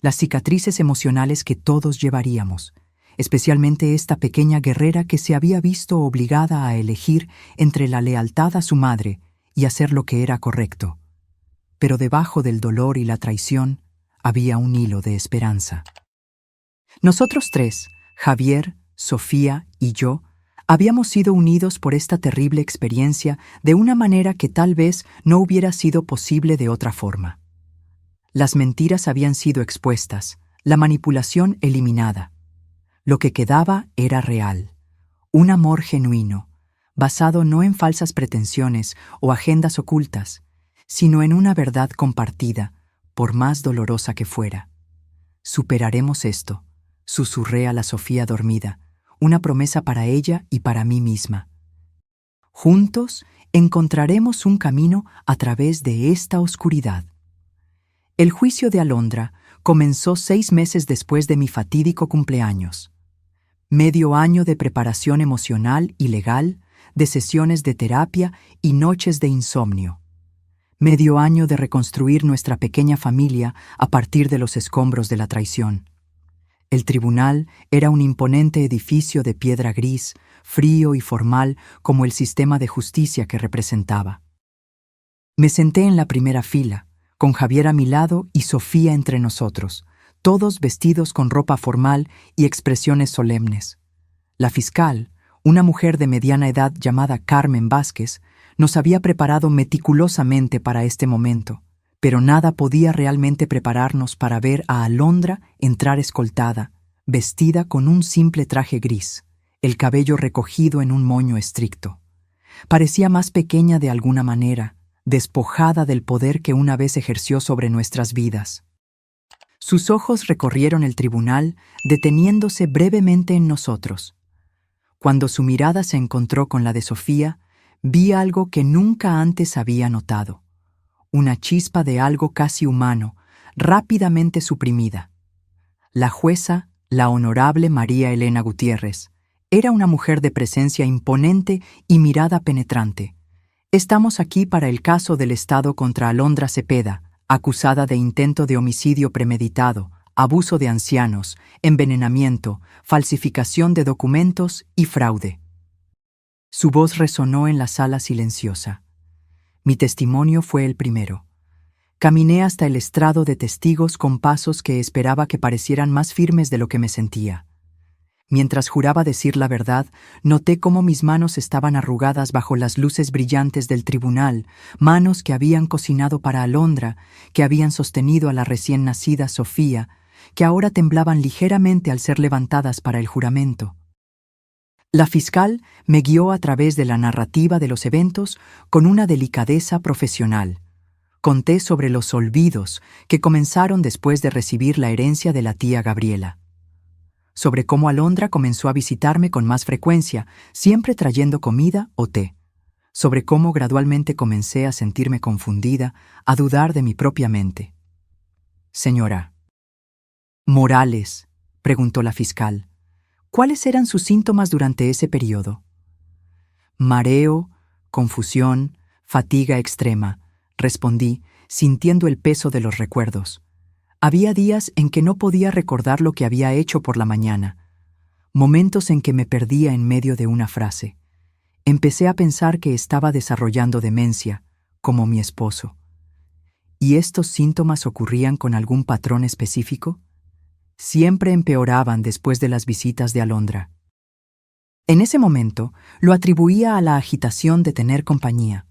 las cicatrices emocionales que todos llevaríamos, especialmente esta pequeña guerrera que se había visto obligada a elegir entre la lealtad a su madre y hacer lo que era correcto. Pero debajo del dolor y la traición había un hilo de esperanza. Nosotros tres, Javier, Sofía y yo, habíamos sido unidos por esta terrible experiencia de una manera que tal vez no hubiera sido posible de otra forma. Las mentiras habían sido expuestas, la manipulación eliminada. Lo que quedaba era real, un amor genuino, basado no en falsas pretensiones o agendas ocultas, sino en una verdad compartida, por más dolorosa que fuera. Superaremos esto, susurré a la Sofía dormida, una promesa para ella y para mí misma. Juntos encontraremos un camino a través de esta oscuridad. El juicio de Alondra comenzó 6 meses después de mi fatídico cumpleaños. Medio año de preparación emocional y legal, de sesiones de terapia y noches de insomnio. Medio año de reconstruir nuestra pequeña familia a partir de los escombros de la traición. El tribunal era un imponente edificio de piedra gris, frío y formal como el sistema de justicia que representaba. Me senté en la primera fila, con Javier a mi lado y Sofía entre nosotros, todos vestidos con ropa formal y expresiones solemnes. La fiscal, una mujer de mediana edad llamada Carmen Vázquez, nos había preparado meticulosamente para este momento, pero nada podía realmente prepararnos para ver a Alondra entrar escoltada, vestida con un simple traje gris, el cabello recogido en un moño estricto. Parecía más pequeña de alguna manera, despojada del poder que una vez ejerció sobre nuestras vidas. Sus ojos recorrieron el tribunal, deteniéndose brevemente en nosotros. Cuando su mirada se encontró con la de Sofía, vi algo que nunca antes había notado. Una chispa de algo casi humano, rápidamente suprimida. La jueza, la honorable María Elena Gutiérrez, era una mujer de presencia imponente y mirada penetrante. «Estamos aquí para el caso del Estado contra Alondra Cepeda», acusada de intento de homicidio premeditado, abuso de ancianos, envenenamiento, falsificación de documentos y fraude. Su voz resonó en la sala silenciosa. Mi testimonio fue el primero. Caminé hasta el estrado de testigos con pasos que esperaba que parecieran más firmes de lo que me sentía. Mientras juraba decir la verdad, noté cómo mis manos estaban arrugadas bajo las luces brillantes del tribunal, manos que habían cocinado para Alondra, que habían sostenido a la recién nacida Sofía, que ahora temblaban ligeramente al ser levantadas para el juramento. La fiscal me guió a través de la narrativa de los eventos con una delicadeza profesional. Conté sobre los olvidos que comenzaron después de recibir la herencia de la tía Gabriela. Sobre cómo Alondra comenzó a visitarme con más frecuencia, siempre trayendo comida o té. Sobre cómo gradualmente comencé a sentirme confundida, a dudar de mi propia mente. Señora Morales, preguntó la fiscal, ¿cuáles eran sus síntomas durante ese periodo? Mareo, confusión, fatiga extrema, respondí, sintiendo el peso de los recuerdos. Había días en que no podía recordar lo que había hecho por la mañana, momentos en que me perdía en medio de una frase. Empecé a pensar que estaba desarrollando demencia, como mi esposo. ¿Y estos síntomas ocurrían con algún patrón específico? Siempre empeoraban después de las visitas de Alondra. En ese momento, lo atribuía a la agitación de tener compañía.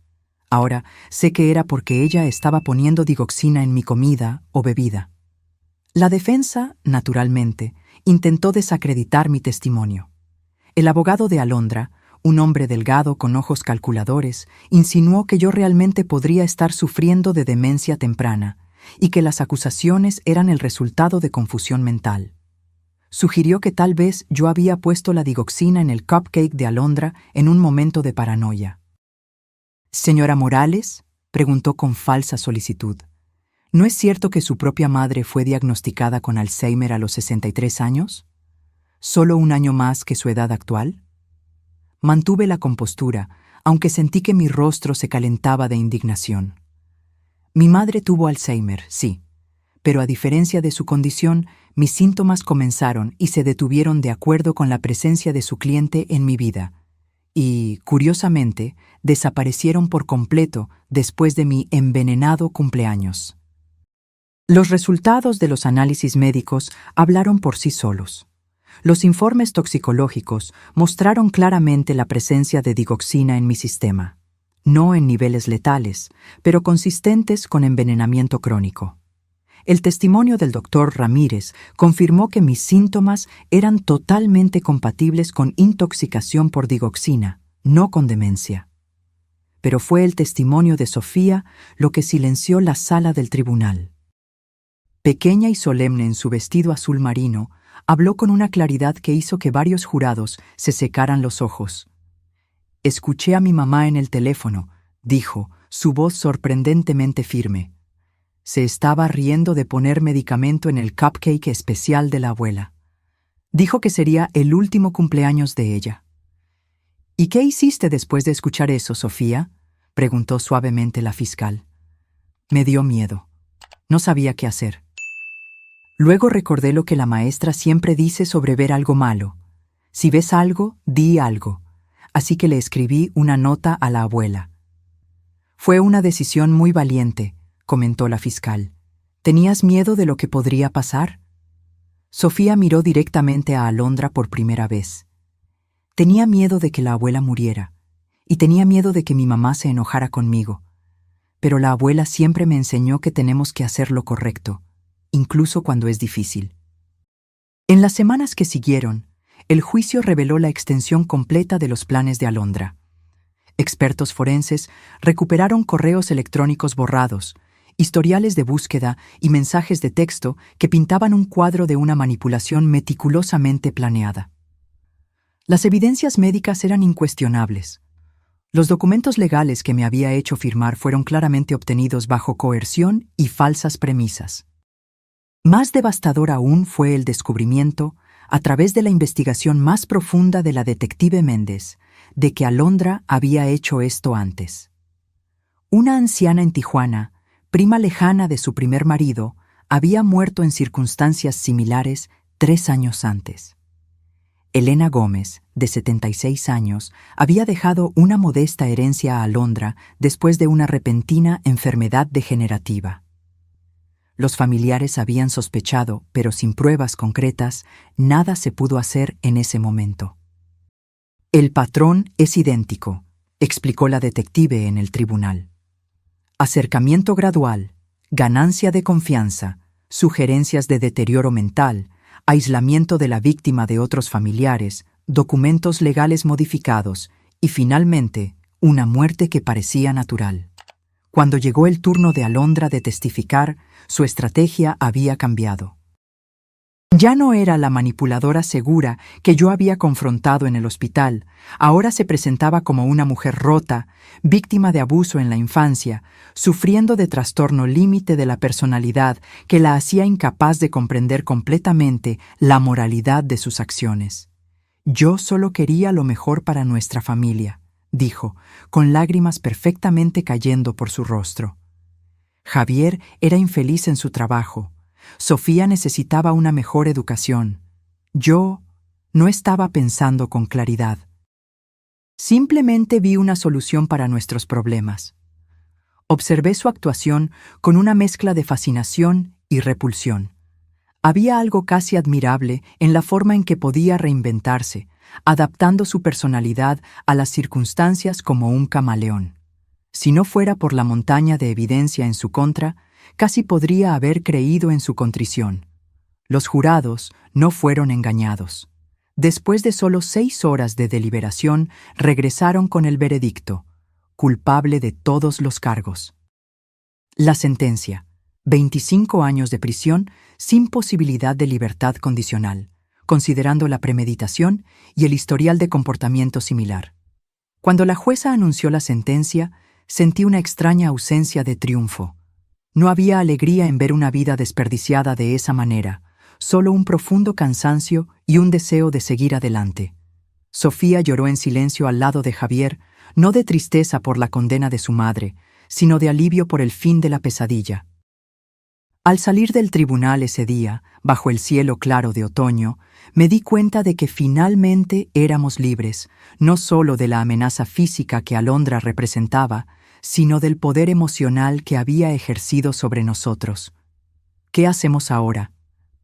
Ahora sé que era porque ella estaba poniendo digoxina en mi comida o bebida. La defensa, naturalmente, intentó desacreditar mi testimonio. El abogado de Alondra, un hombre delgado con ojos calculadores, insinuó que yo realmente podría estar sufriendo de demencia temprana y que las acusaciones eran el resultado de confusión mental. Sugirió que tal vez yo había puesto la digoxina en el cupcake de Alondra en un momento de paranoia. «Señora Morales», preguntó con falsa solicitud, ¿no es cierto que su propia madre fue diagnosticada con Alzheimer a los 63 años? ¿Solo un año más que su edad actual? Mantuve la compostura, aunque sentí que mi rostro se calentaba de indignación. Mi madre tuvo Alzheimer, sí, pero a diferencia de su condición, mis síntomas comenzaron y se detuvieron de acuerdo con la presencia de su cliente en mi vida, y, curiosamente, desaparecieron por completo después de mi envenenado cumpleaños. Los resultados de los análisis médicos hablaron por sí solos. Los informes toxicológicos mostraron claramente la presencia de digoxina en mi sistema, no en niveles letales, pero consistentes con envenenamiento crónico. El testimonio del doctor Ramírez confirmó que mis síntomas eran totalmente compatibles con intoxicación por digoxina, no con demencia. Pero fue el testimonio de Sofía lo que silenció la sala del tribunal. Pequeña y solemne en su vestido azul marino, habló con una claridad que hizo que varios jurados se secaran los ojos. «Escuché a mi mamá en el teléfono», dijo, su voz sorprendentemente firme. Se estaba riendo de poner medicamento en el cupcake especial de la abuela. Dijo que sería el último cumpleaños de ella. «¿Y qué hiciste después de escuchar eso, Sofía?», preguntó suavemente la fiscal. Me dio miedo. No sabía qué hacer. Luego recordé lo que la maestra siempre dice sobre ver algo malo. Si ves algo, di algo. Así que le escribí una nota a la abuela. Fue una decisión muy valiente, comentó la fiscal. ¿Tenías miedo de lo que podría pasar? Sofía miró directamente a Alondra por primera vez. Tenía miedo de que la abuela muriera, y tenía miedo de que mi mamá se enojara conmigo. Pero la abuela siempre me enseñó que tenemos que hacer lo correcto, incluso cuando es difícil. En las semanas que siguieron, el juicio reveló la extensión completa de los planes de Alondra. Expertos forenses recuperaron correos electrónicos borrados, historiales de búsqueda y mensajes de texto que pintaban un cuadro de una manipulación meticulosamente planeada. Las evidencias médicas eran incuestionables. Los documentos legales que me había hecho firmar fueron claramente obtenidos bajo coerción y falsas premisas. Más devastador aún fue el descubrimiento, a través de la investigación más profunda de la detective Méndez, de que Alondra había hecho esto antes. Una anciana en Tijuana, prima lejana de su primer marido, había muerto en circunstancias similares 3 años antes. Elena Gómez, de 76 años, había dejado una modesta herencia a Alondra después de una repentina enfermedad degenerativa. Los familiares habían sospechado, pero sin pruebas concretas, nada se pudo hacer en ese momento. El patrón es idéntico, explicó la detective en el tribunal. Acercamiento gradual, ganancia de confianza, sugerencias de deterioro mental, aislamiento de la víctima de otros familiares, documentos legales modificados y, finalmente, una muerte que parecía natural. Cuando llegó el turno de Alondra de testificar, su estrategia había cambiado. Ya no era la manipuladora segura que yo había confrontado en el hospital. Ahora se presentaba como una mujer rota, víctima de abuso en la infancia, sufriendo de trastorno límite de la personalidad que la hacía incapaz de comprender completamente la moralidad de sus acciones. Yo solo quería lo mejor para nuestra familia, dijo, con lágrimas perfectamente cayendo por su rostro. Javier era infeliz en su trabajo. Sofía necesitaba una mejor educación. Yo no estaba pensando con claridad. Simplemente vi una solución para nuestros problemas. Observé su actuación con una mezcla de fascinación y repulsión. Había algo casi admirable en la forma en que podía reinventarse, adaptando su personalidad a las circunstancias como un camaleón. Si no fuera por la montaña de evidencia en su contra, casi podría haber creído en su contrición. Los jurados no fueron engañados. Después de solo 6 horas de deliberación, regresaron con el veredicto: culpable de todos los cargos. La sentencia: 25 años de prisión sin posibilidad de libertad condicional, considerando la premeditación y el historial de comportamiento similar. Cuando la jueza anunció la sentencia, sentí una extraña ausencia de triunfo. No había alegría en ver una vida desperdiciada de esa manera, solo un profundo cansancio y un deseo de seguir adelante. Sofía lloró en silencio al lado de Javier, no de tristeza por la condena de su madre, sino de alivio por el fin de la pesadilla. Al salir del tribunal ese día, bajo el cielo claro de otoño, me di cuenta de que finalmente éramos libres, no solo de la amenaza física que Alondra representaba, sino del poder emocional que había ejercido sobre nosotros. ¿Qué hacemos ahora?,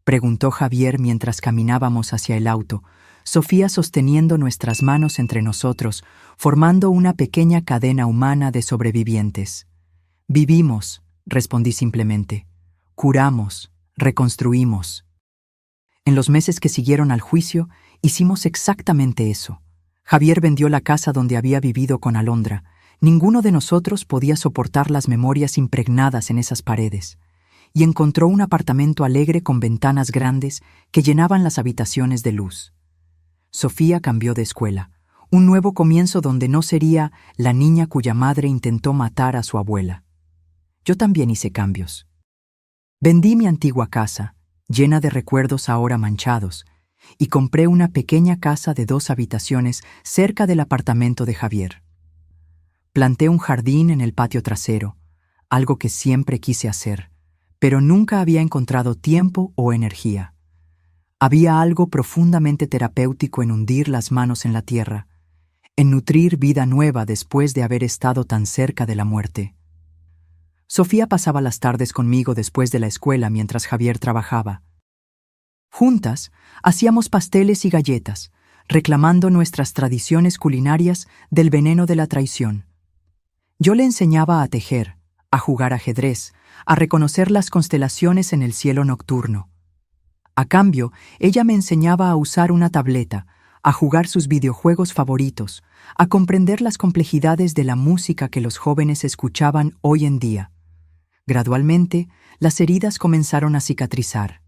preguntó Javier mientras caminábamos hacia el auto, Sofía sosteniendo nuestras manos entre nosotros, formando una pequeña cadena humana de sobrevivientes. Vivimos, respondí simplemente. Curamos, reconstruimos. En los meses que siguieron al juicio, hicimos exactamente eso. Javier vendió la casa donde había vivido con Alondra. Ninguno de nosotros podía soportar las memorias impregnadas en esas paredes, y encontró un apartamento alegre con ventanas grandes que llenaban las habitaciones de luz. Sofía cambió de escuela, un nuevo comienzo donde no sería la niña cuya madre intentó matar a su abuela. Yo también hice cambios. Vendí mi antigua casa, llena de recuerdos ahora manchados, y compré una pequeña casa de 2 habitaciones cerca del apartamento de Javier. Planté un jardín en el patio trasero, algo que siempre quise hacer, pero nunca había encontrado tiempo o energía. Había algo profundamente terapéutico en hundir las manos en la tierra, en nutrir vida nueva después de haber estado tan cerca de la muerte. Sofía pasaba las tardes conmigo después de la escuela mientras Javier trabajaba. Juntas, hacíamos pasteles y galletas, reclamando nuestras tradiciones culinarias del veneno de la traición. Yo le enseñaba a tejer, a jugar ajedrez, a reconocer las constelaciones en el cielo nocturno. A cambio, ella me enseñaba a usar una tableta, a jugar sus videojuegos favoritos, a comprender las complejidades de la música que los jóvenes escuchaban hoy en día. Gradualmente, las heridas comenzaron a cicatrizar.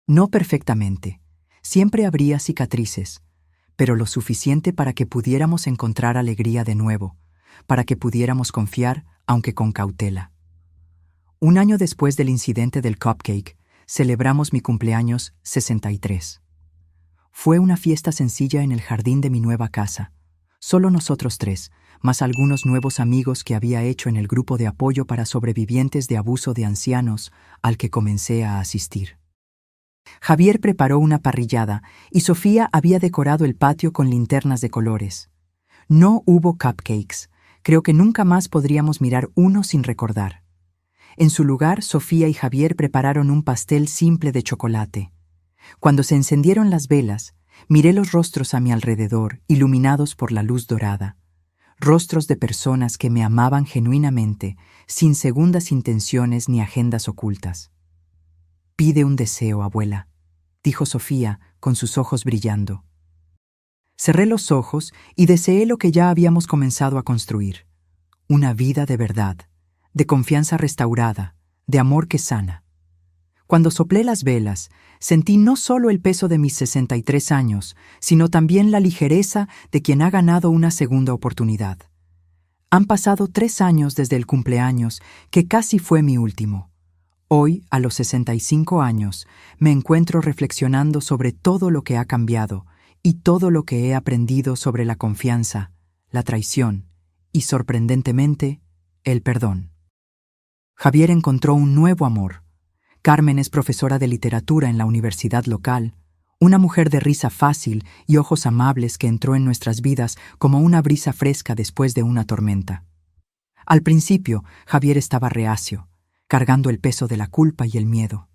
No perfectamente, siempre habría cicatrices, pero lo suficiente para que pudiéramos encontrar alegría de nuevo, para que pudiéramos confiar, aunque con cautela. Un año después del incidente del cupcake, celebramos mi cumpleaños 63. Fue una fiesta sencilla en el jardín de mi nueva casa, solo nosotros 3, más algunos nuevos amigos que había hecho en el grupo de apoyo para sobrevivientes de abuso de ancianos al que comencé a asistir. Javier preparó una parrillada y Sofía había decorado el patio con linternas de colores. No hubo cupcakes. Creo que nunca más podríamos mirar uno sin recordar. En su lugar, Sofía y Javier prepararon un pastel simple de chocolate. Cuando se encendieron las velas, miré los rostros a mi alrededor, iluminados por la luz dorada. Rostros de personas que me amaban genuinamente, sin segundas intenciones ni agendas ocultas. «Pide un deseo, abuela», dijo Sofía, con sus ojos brillando. Cerré los ojos y deseé lo que ya habíamos comenzado a construir. Una vida de verdad, de confianza restaurada, de amor que sana. Cuando soplé las velas, sentí no solo el peso de mis 63 años, sino también la ligereza de quien ha ganado una segunda oportunidad. Han pasado 3 años desde el cumpleaños, que casi fue mi último. Hoy, a los 65 años, me encuentro reflexionando sobre todo lo que ha cambiado y todo lo que he aprendido sobre la confianza, la traición y, sorprendentemente, el perdón. Javier encontró un nuevo amor. Carmen es profesora de literatura en la universidad local, una mujer de risa fácil y ojos amables que entró en nuestras vidas como una brisa fresca después de una tormenta. Al principio, Javier estaba reacio, cargando el peso de la culpa y el miedo.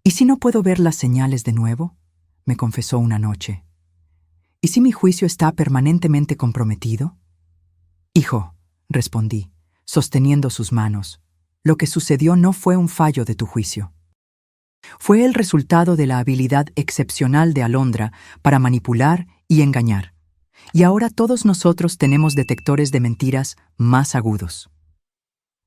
«¿Y si no puedo ver las señales de nuevo?», me confesó una noche. «¿Y si mi juicio está permanentemente comprometido?». «Hijo», respondí, sosteniendo sus manos, «lo que sucedió no fue un fallo de tu juicio. Fue el resultado de la habilidad excepcional de Alondra para manipular y engañar. Y ahora todos nosotros tenemos detectores de mentiras más agudos».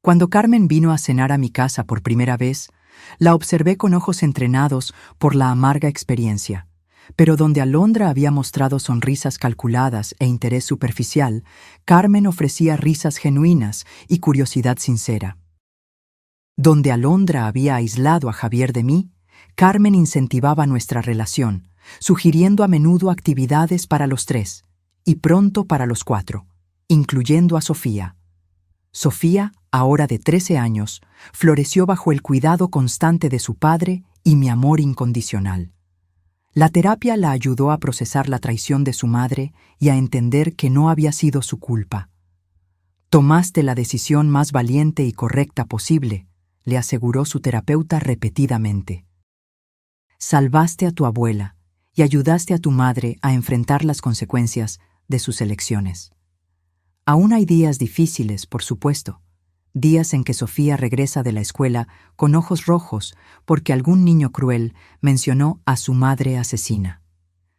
Cuando Carmen vino a cenar a mi casa por primera vez, la observé con ojos entrenados por la amarga experiencia, pero donde Alondra había mostrado sonrisas calculadas e interés superficial, Carmen ofrecía risas genuinas y curiosidad sincera. Donde Alondra había aislado a Javier de mí, Carmen incentivaba nuestra relación, sugiriendo a menudo actividades para los 3, y pronto para los 4, incluyendo a Sofía. Sofía, ahora de 13 años, floreció bajo el cuidado constante de su padre y mi amor incondicional. La terapia la ayudó a procesar la traición de su madre y a entender que no había sido su culpa. «Tomaste la decisión más valiente y correcta posible», le aseguró su terapeuta repetidamente. «Salvaste a tu abuela y ayudaste a tu madre a enfrentar las consecuencias de sus elecciones». Aún hay días difíciles, por supuesto, días en que Sofía regresa de la escuela con ojos rojos porque algún niño cruel mencionó a su madre asesina.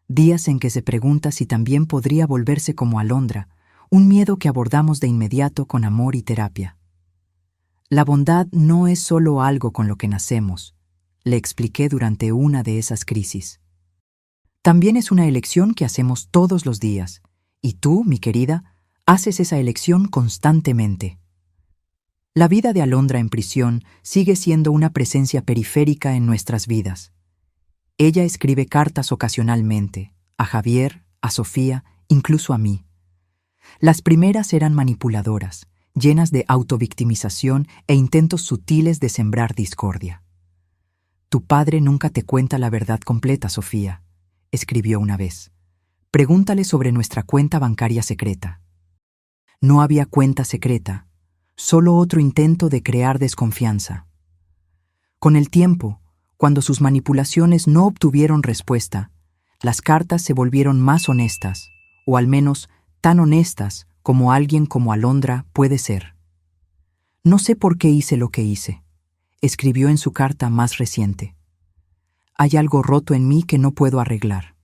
Días en que se pregunta si también podría volverse como Alondra, un miedo que abordamos de inmediato con amor y terapia. La bondad no es solo algo con lo que nacemos, le expliqué durante una de esas crisis. También es una elección que hacemos todos los días, y tú, mi querida, haces esa elección constantemente. La vida de Alondra en prisión sigue siendo una presencia periférica en nuestras vidas. Ella escribe cartas ocasionalmente, a Javier, a Sofía, incluso a mí. Las primeras eran manipuladoras, llenas de autovictimización e intentos sutiles de sembrar discordia. «Tu padre nunca te cuenta la verdad completa, Sofía», escribió una vez. «Pregúntale sobre nuestra cuenta bancaria secreta». No había cuenta secreta, solo otro intento de crear desconfianza. Con el tiempo, cuando sus manipulaciones no obtuvieron respuesta, las cartas se volvieron más honestas, o al menos tan honestas como alguien como Alondra puede ser. «No sé por qué hice lo que hice», escribió en su carta más reciente. «Hay algo roto en mí que no puedo arreglar».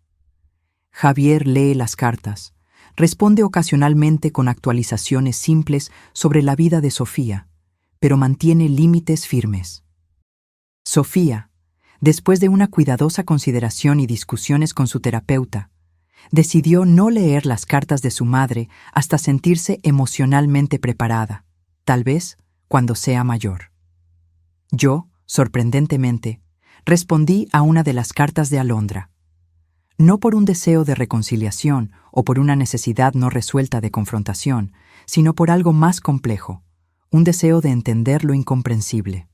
Javier lee las cartas. Responde ocasionalmente con actualizaciones simples sobre la vida de Sofía, pero mantiene límites firmes. Sofía, después de una cuidadosa consideración y discusiones con su terapeuta, decidió no leer las cartas de su madre hasta sentirse emocionalmente preparada, tal vez cuando sea mayor. Yo, sorprendentemente, respondí a una de las cartas de Alondra. no por un deseo de reconciliación o por una necesidad no resuelta de confrontación, sino por algo más complejo, un deseo de entender lo incomprensible.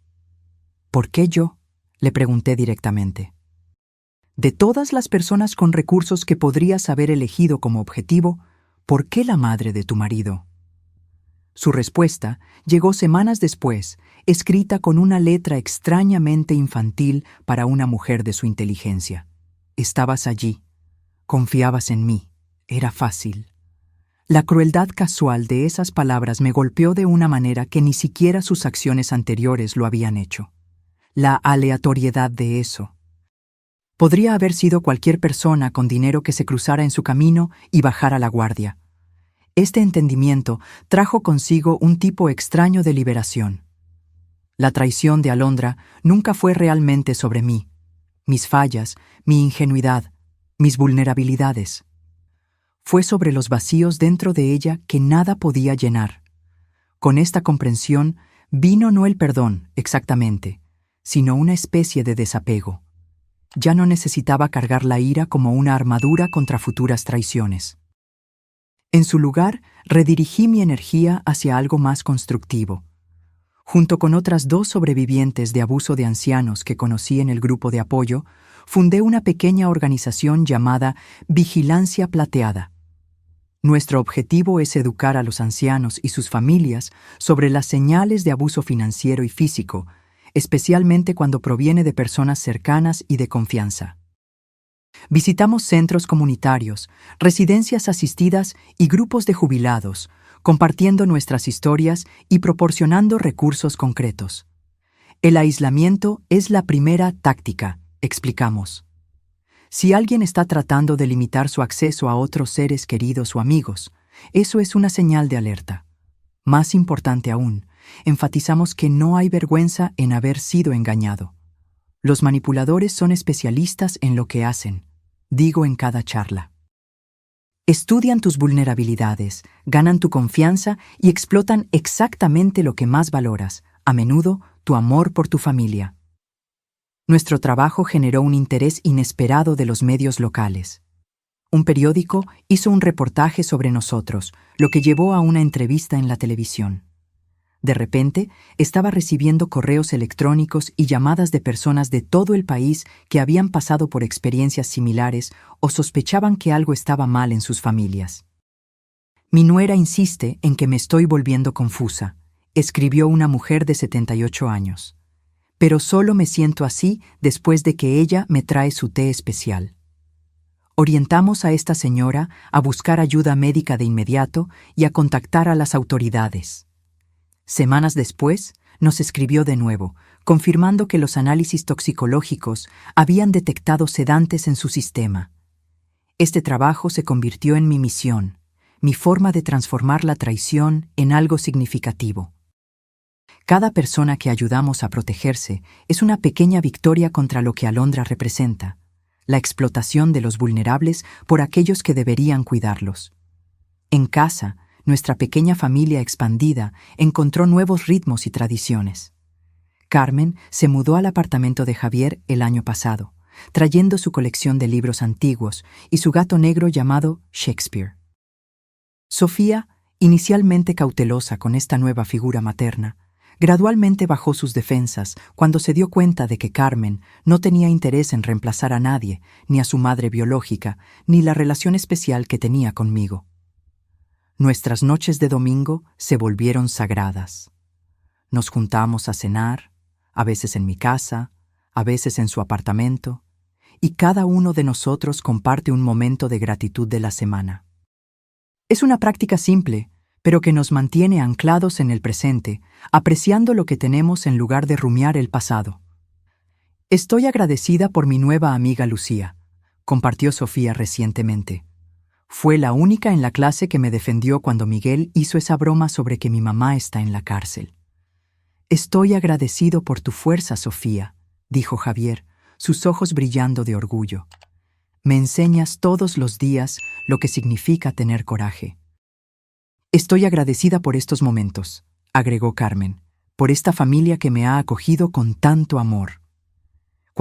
¿Por qué yo?, le pregunté directamente. De todas las personas con recursos que podrías haber elegido como objetivo, ¿por qué la madre de tu marido? Su respuesta llegó semanas después, escrita con una letra extrañamente infantil para una mujer de su inteligencia. Estabas allí. Confiabas en mí. Era fácil. La crueldad casual de esas palabras me golpeó de una manera que ni siquiera sus acciones anteriores lo habían hecho. La aleatoriedad de eso. Podría haber sido cualquier persona con dinero que se cruzara en su camino y bajara la guardia. Este entendimiento trajo consigo un tipo extraño de liberación. La traición de Alondra nunca fue realmente sobre mí, mis fallas, mi ingenuidad, mis vulnerabilidades. Fue sobre los vacíos dentro de ella que nada podía llenar. Con esta comprensión vino no el perdón, exactamente, sino una especie de desapego. Ya no necesitaba cargar la ira como una armadura contra futuras traiciones. En su lugar, redirigí mi energía hacia algo más constructivo. Junto con otras 2 sobrevivientes de abuso de ancianos que conocí en el grupo de apoyo, fundé una pequeña organización llamada Vigilancia Plateada. Nuestro objetivo es educar a los ancianos y sus familias sobre las señales de abuso financiero y físico, especialmente cuando proviene de personas cercanas y de confianza. Visitamos centros comunitarios, residencias asistidas y grupos de jubilados, compartiendo nuestras historias y proporcionando recursos concretos. El aislamiento es la primera táctica, explicamos. Si alguien está tratando de limitar su acceso a otros seres queridos o amigos, eso es una señal de alerta. Más importante aún, enfatizamos que no hay vergüenza en haber sido engañado. Los manipuladores son especialistas en lo que hacen, digo en cada charla. Estudian tus vulnerabilidades, ganan tu confianza y explotan exactamente lo que más valoras, a menudo tu amor por tu familia. Nuestro trabajo generó un interés inesperado de los medios locales. Un periódico hizo un reportaje sobre nosotros, lo que llevó a una entrevista en la televisión. De repente, estaba recibiendo correos electrónicos y llamadas de personas de todo el país que habían pasado por experiencias similares o sospechaban que algo estaba mal en sus familias. Mi nuera insiste en que me estoy volviendo confusa, escribió una mujer de 78 años. Pero solo me siento así después de que ella me trae su té especial. Orientamos a esta señora a buscar ayuda médica de inmediato y a contactar a las autoridades. Semanas después, nos escribió de nuevo, confirmando que los análisis toxicológicos habían detectado sedantes en su sistema. Este trabajo se convirtió en mi misión, mi forma de transformar la traición en algo significativo. Cada persona que ayudamos a protegerse es una pequeña victoria contra lo que Alondra representa, la explotación de los vulnerables por aquellos que deberían cuidarlos. En casa, nuestra pequeña familia expandida encontró nuevos ritmos y tradiciones. Carmen se mudó al apartamento de Javier el año pasado, trayendo su colección de libros antiguos y su gato negro llamado Shakespeare. Sofía, inicialmente cautelosa con esta nueva figura materna, gradualmente bajó sus defensas cuando se dio cuenta de que Carmen no tenía interés en reemplazar a nadie, ni a su madre biológica, ni la relación especial que tenía conmigo. Nuestras noches de domingo se volvieron sagradas. Nos juntamos a cenar, a veces en mi casa, a veces en su apartamento, y cada uno de nosotros comparte un momento de gratitud de la semana. Es una práctica simple, pero que nos mantiene anclados en el presente, apreciando lo que tenemos en lugar de rumiar el pasado. Estoy agradecida por mi nueva amiga Lucía, compartió Sofía recientemente. Fue la única en la clase que me defendió cuando Miguel hizo esa broma sobre que mi mamá está en la cárcel. Estoy agradecido por tu fuerza, Sofía, dijo Javier, sus ojos brillando de orgullo. Me enseñas todos los días lo que significa tener coraje. Estoy agradecida por estos momentos, agregó Carmen, por esta familia que me ha acogido con tanto amor.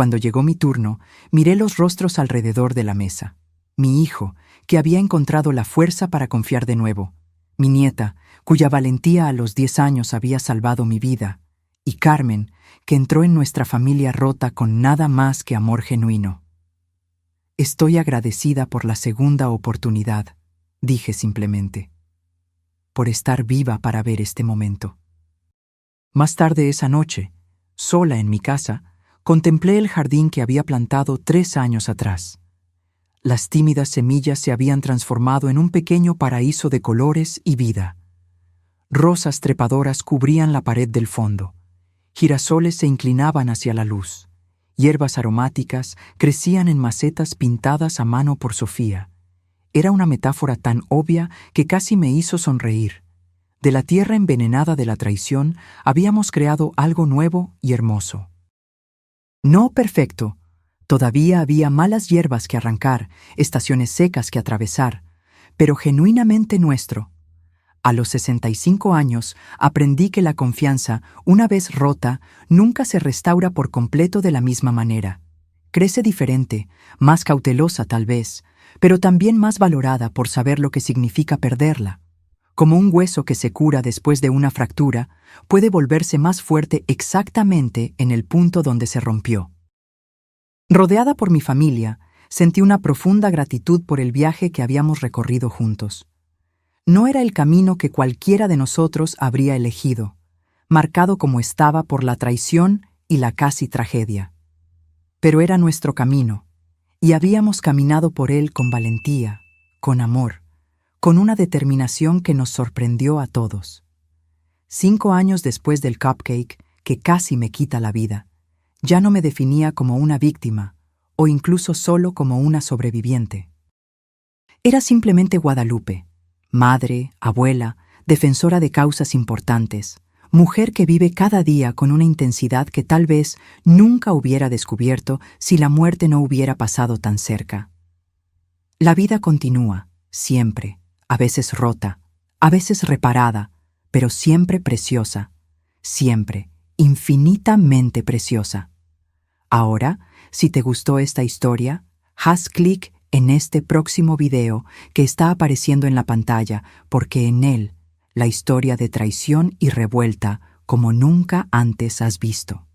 Cuando llegó mi turno, miré los rostros alrededor de la mesa. Mi hijo, que había encontrado la fuerza para confiar de nuevo. Mi nieta, cuya valentía a los 10 años había salvado mi vida. Y Carmen, que entró en nuestra familia rota con nada más que amor genuino. Estoy agradecida por la segunda oportunidad, dije simplemente, por estar viva para ver este momento. Más tarde esa noche, sola en mi casa, contemplé el jardín que había plantado 3 años atrás. Las tímidas semillas se habían transformado en un pequeño paraíso de colores y vida. Rosas trepadoras cubrían la pared del fondo. Girasoles se inclinaban hacia la luz. Hierbas aromáticas crecían en macetas pintadas a mano por Sofía. Era una metáfora tan obvia que casi me hizo sonreír. De la tierra envenenada de la traición habíamos creado algo nuevo y hermoso. No perfecto. Todavía había malas hierbas que arrancar, estaciones secas que atravesar, pero genuinamente nuestro. A los 65 años aprendí que la confianza, una vez rota, nunca se restaura por completo de la misma manera. Crece diferente, más cautelosa tal vez, pero también más valorada por saber lo que significa perderla. Como un hueso que se cura después de una fractura, puede volverse más fuerte exactamente en el punto donde se rompió. Rodeada por mi familia, sentí una profunda gratitud por el viaje que habíamos recorrido juntos. No era el camino que cualquiera de nosotros habría elegido, marcado como estaba por la traición y la casi tragedia. Pero era nuestro camino, y habíamos caminado por él con valentía, con amor, con una determinación que nos sorprendió a todos. 5 años después del cupcake, que casi me quita la vida, ya no me definía como una víctima, o incluso solo como una sobreviviente. Era simplemente Guadalupe, madre, abuela, defensora de causas importantes, mujer que vive cada día con una intensidad que tal vez nunca hubiera descubierto si la muerte no hubiera pasado tan cerca. La vida continúa, siempre, a veces rota, a veces reparada, pero siempre preciosa, siempre, infinitamente preciosa. Ahora, si te gustó esta historia, haz clic en este próximo video que está apareciendo en la pantalla, porque en él, la historia de traición y revuelta como nunca antes has visto.